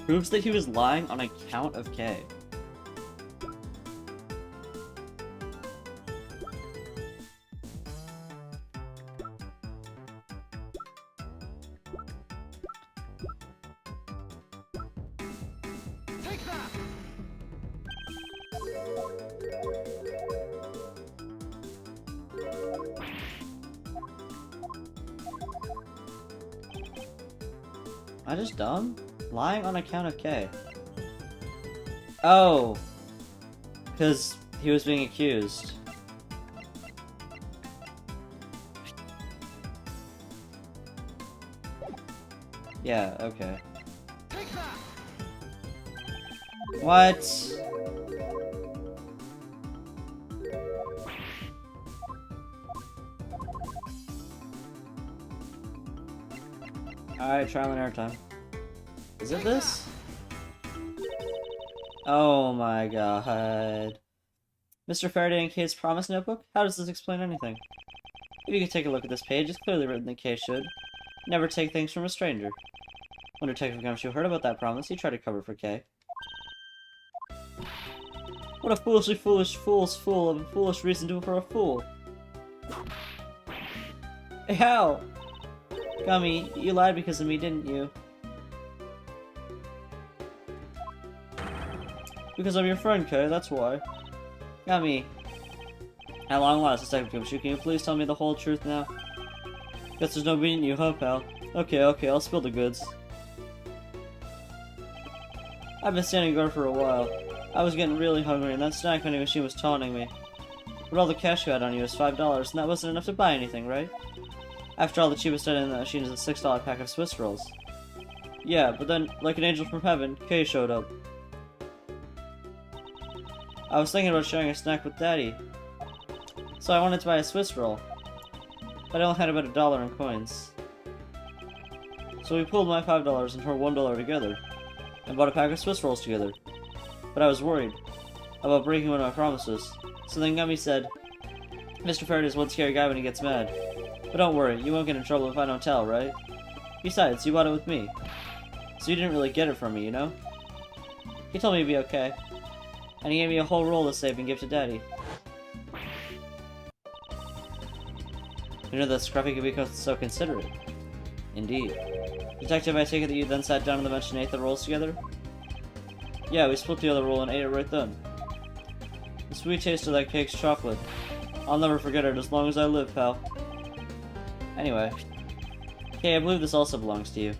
Proves that he was lying on account of Kay. Take that! Am I just dumb? Lying on account of Kay. Oh! Because he was being accused. Yeah, okay. Take that! What? Alright, trial and error time. Is it this? Oh my god. Mr. Faraday and Kay's promise notebook? How does this explain anything? If you could take a look at this page, it's clearly written that Kay should never take things from a stranger. When Detective Gumshoe heard about that promise, he tried to cover for Kay. What a foolishly foolish fool's fool of a foolish reason to for a fool. Hey, how? Gummy, you lied because of me, didn't you? Because I'm your friend, Kay, that's why. Gummy. At long last, Detective Gumshoe, can you please tell me the whole truth now? Guess there's no beating you, huh, pal? Okay, I'll spill the goods. I've been standing guard for a while. I was getting really hungry, and that snack vending machine was taunting me. But all the cash you had on you was $5, and that wasn't enough to buy anything, right? After all, the cheapest item in the machine is a $6 pack of Swiss rolls. Yeah, but then, like an angel from heaven, Kay showed up. I was thinking about sharing a snack with Daddy, so I wanted to buy a Swiss roll, but I only had about $1 in coins. So we pooled my $5 and our $1 together, and bought a pack of Swiss rolls together. But I was worried about breaking one of my promises, so then Gummy said, Mr. Faraday's one scary guy when he gets mad. But don't worry, you won't get in trouble if I don't tell, right? Besides, you bought it with me, so you didn't really get it from me, you know? He told me it'd be okay, and he gave me a whole roll to save and give to Daddy. You know that Scruffy could be so considerate. Indeed. Detective, I take it that you then sat down on the bench and ate the rolls together? Yeah, we split the other roll and ate it right then. The sweet taste of that cake's chocolate. I'll never forget it as long as I live, pal. Anyway. Kay, I believe this also belongs to you.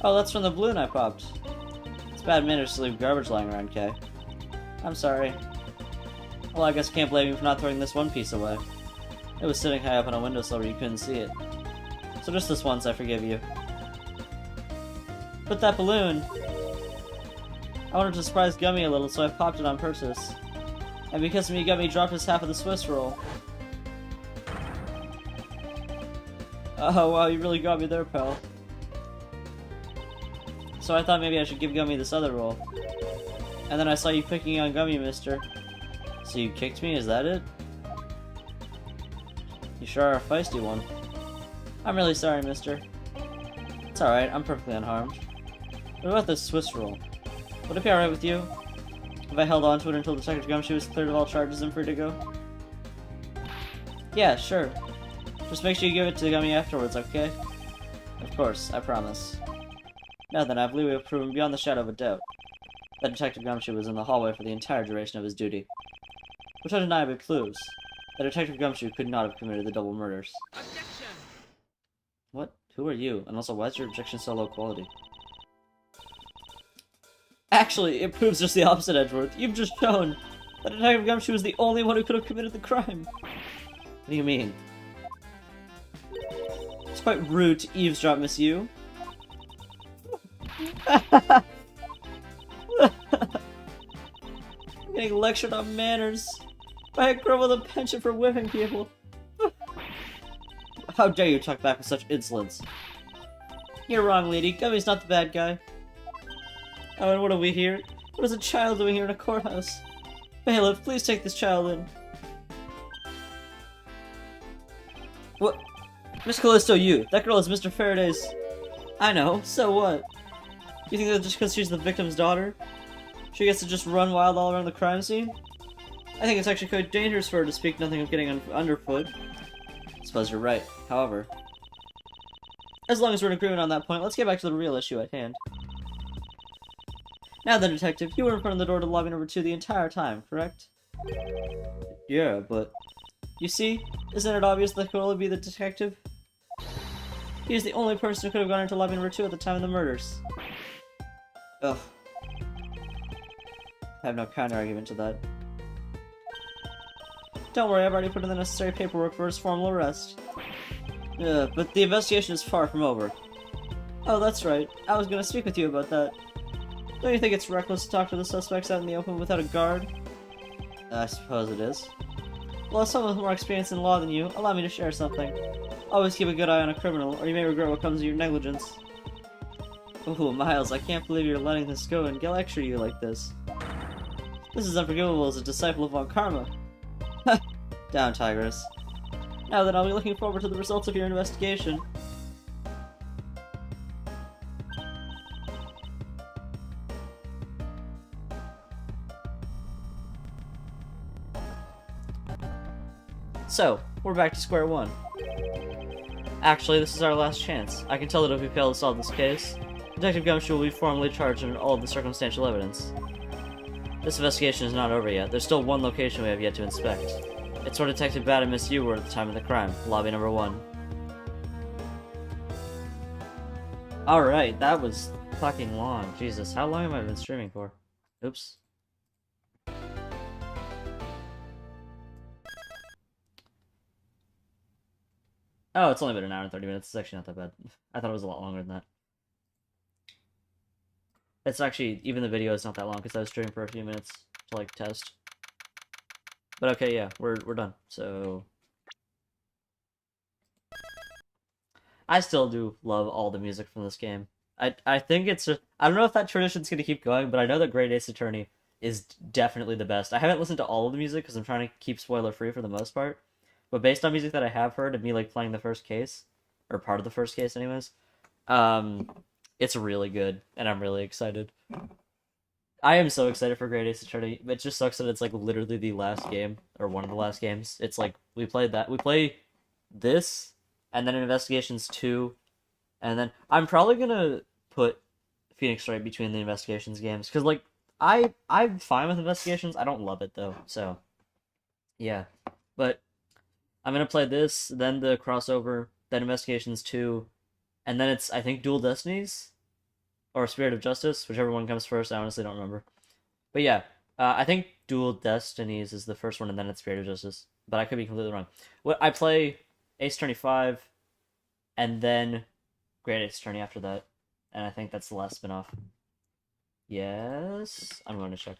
Oh, that's from the balloon I popped. It's bad manners to leave garbage lying around, Kay. I'm sorry. Well, I guess I can't blame you for not throwing this one piece away. It was sitting high up on a windowsill where you couldn't see it. So just this once, I forgive you. But that balloon... I wanted to surprise Gummy a little, so I popped it on purpose. And because of me, Gummy dropped his half of the Swiss roll. Oh wow, you really got me there, pal. So I thought maybe I should give Gummy this other roll. And then I saw you picking on Gummy, mister. So you kicked me, is that it? You sure are a feisty one. I'm really sorry, mister. It's alright, I'm perfectly unharmed. What about this Swiss roll? Would it be alright with you if I held on to it until Detective Gumshoe was cleared of all charges and free to go? Yeah, sure. Just make sure you give it to Gummy afterwards, okay? Of course, I promise. Now then, I believe we have proven beyond the shadow of a doubt that Detective Gumshoe was in the hallway for the entire duration of his duty. Which undeniably proves that Detective Gumshoe could not have committed the double murders. Objection! What? Who are you? And also, why is your objection so low quality? Actually, it proves just the opposite, Edgeworth. You've just shown that Detective Gumshoe was the only one who could have committed the crime. What do you mean? It's quite rude to eavesdrop, Miss Yu. I'm getting lectured on manners by a girl with a penchant for whipping people. How dare you talk back with such insolence? You're wrong, lady. Gummy's not the bad guy. Oh, and what are we here? What is a child doing here in a courthouse? Bailiff, please take this child in. What? Miss Callisto, you. That girl is Mr. Faraday's... I know, so what? You think that just because she's the victim's daughter, she gets to just run wild all around the crime scene? I think it's actually quite dangerous for her to speak nothing of getting underfoot. I suppose you're right. However, as long as we're in agreement on that point, let's get back to the real issue at hand. Now then, Detective, you were in front of the door to lobby number 2 the entire time, correct? Yeah, but... You see? Isn't it obvious that could only be the detective? He is the only person who could have gone into lobby number 2 at the time of the murders. Ugh. I have no counter-argument to that. Don't worry, I've already put in the necessary paperwork for his formal arrest. But the investigation is far from over. Oh, that's right. I was gonna speak with you about that. Don't you think it's reckless to talk to the suspects out in the open without a guard? I suppose it is. Well, as someone with more experience in law than you, allow me to share something. Always keep a good eye on a criminal, or you may regret what comes of your negligence. Ooh, Miles, I can't believe you're letting this go and lecture you like this. This is unforgivable as a disciple of Von Karma. Down, Tigress. Now then, I'll be looking forward to the results of your investigation. So, we're back to square one. Actually, this is our last chance. I can tell that if we fail to solve this case, Detective Gumshoe will be formally charged under all of the circumstantial evidence. This investigation is not over yet. There's still one location we have yet to inspect. It's where Detective Bat and Miss Yu were at the time of the crime, lobby number 1. Alright, that was fucking long. Jesus, how long have I been streaming for? Oops. Oh, it's only been an hour and 30 minutes. It's actually not that bad. I thought it was a lot longer than that. It's actually, even the video is not that long because I was streaming for a few minutes to like test. But okay, yeah, we're done. So I still do love all the music from this game. I think it's a, I don't know if that tradition's gonna keep going, but I know that Great Ace Attorney is definitely the best. I haven't listened to all of the music because I'm trying to keep spoiler free for the most part. But based on music that I have heard of me like playing the first case, or part of the first case anyways, um, it's really good, and I'm really excited. I am so excited for Great Ace Attorney. It just sucks that it's like literally the last game, or one of the last games. It's like we played that. We play this, and then Investigations 2, and then I'm probably gonna put Phoenix Wright between the Investigations games because like I'm fine with Investigations. I don't love it though, so yeah. But I'm gonna play this, then the crossover, then Investigations 2, and then it's I think Dual Destinies or Spirit of Justice, whichever one comes first. I honestly don't remember. But yeah, I think Dual Destinies is the first one, and then it's Spirit of Justice. But I could be completely wrong. What I play Ace Attorney 5, and then Great Ace Attorney after that, and I think that's the last spinoff. Yes, I'm going to check.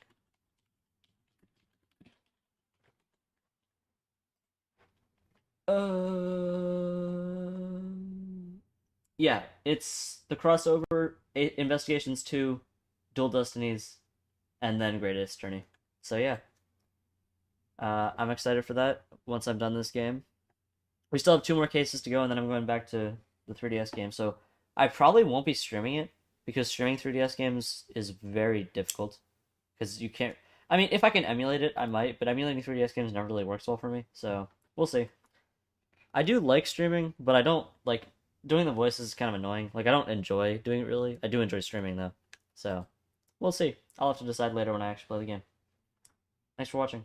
Yeah, it's the crossover Investigations 2, Dual Destinies, and then Great Ace Attorney. So yeah, I'm excited for that once I'm done this game. We still have two more cases to go, and then I'm going back to the 3DS game. So I probably won't be streaming it because streaming 3DS games is very difficult because you can't. I mean, if I can emulate it, I might, but emulating 3DS games never really works well for me. So we'll see. I do like streaming, but I don't like doing the voices is kind of annoying. Like I don't enjoy doing it really. I do enjoy streaming though. So we'll see. I'll have to decide later when I actually play the game. Thanks for watching.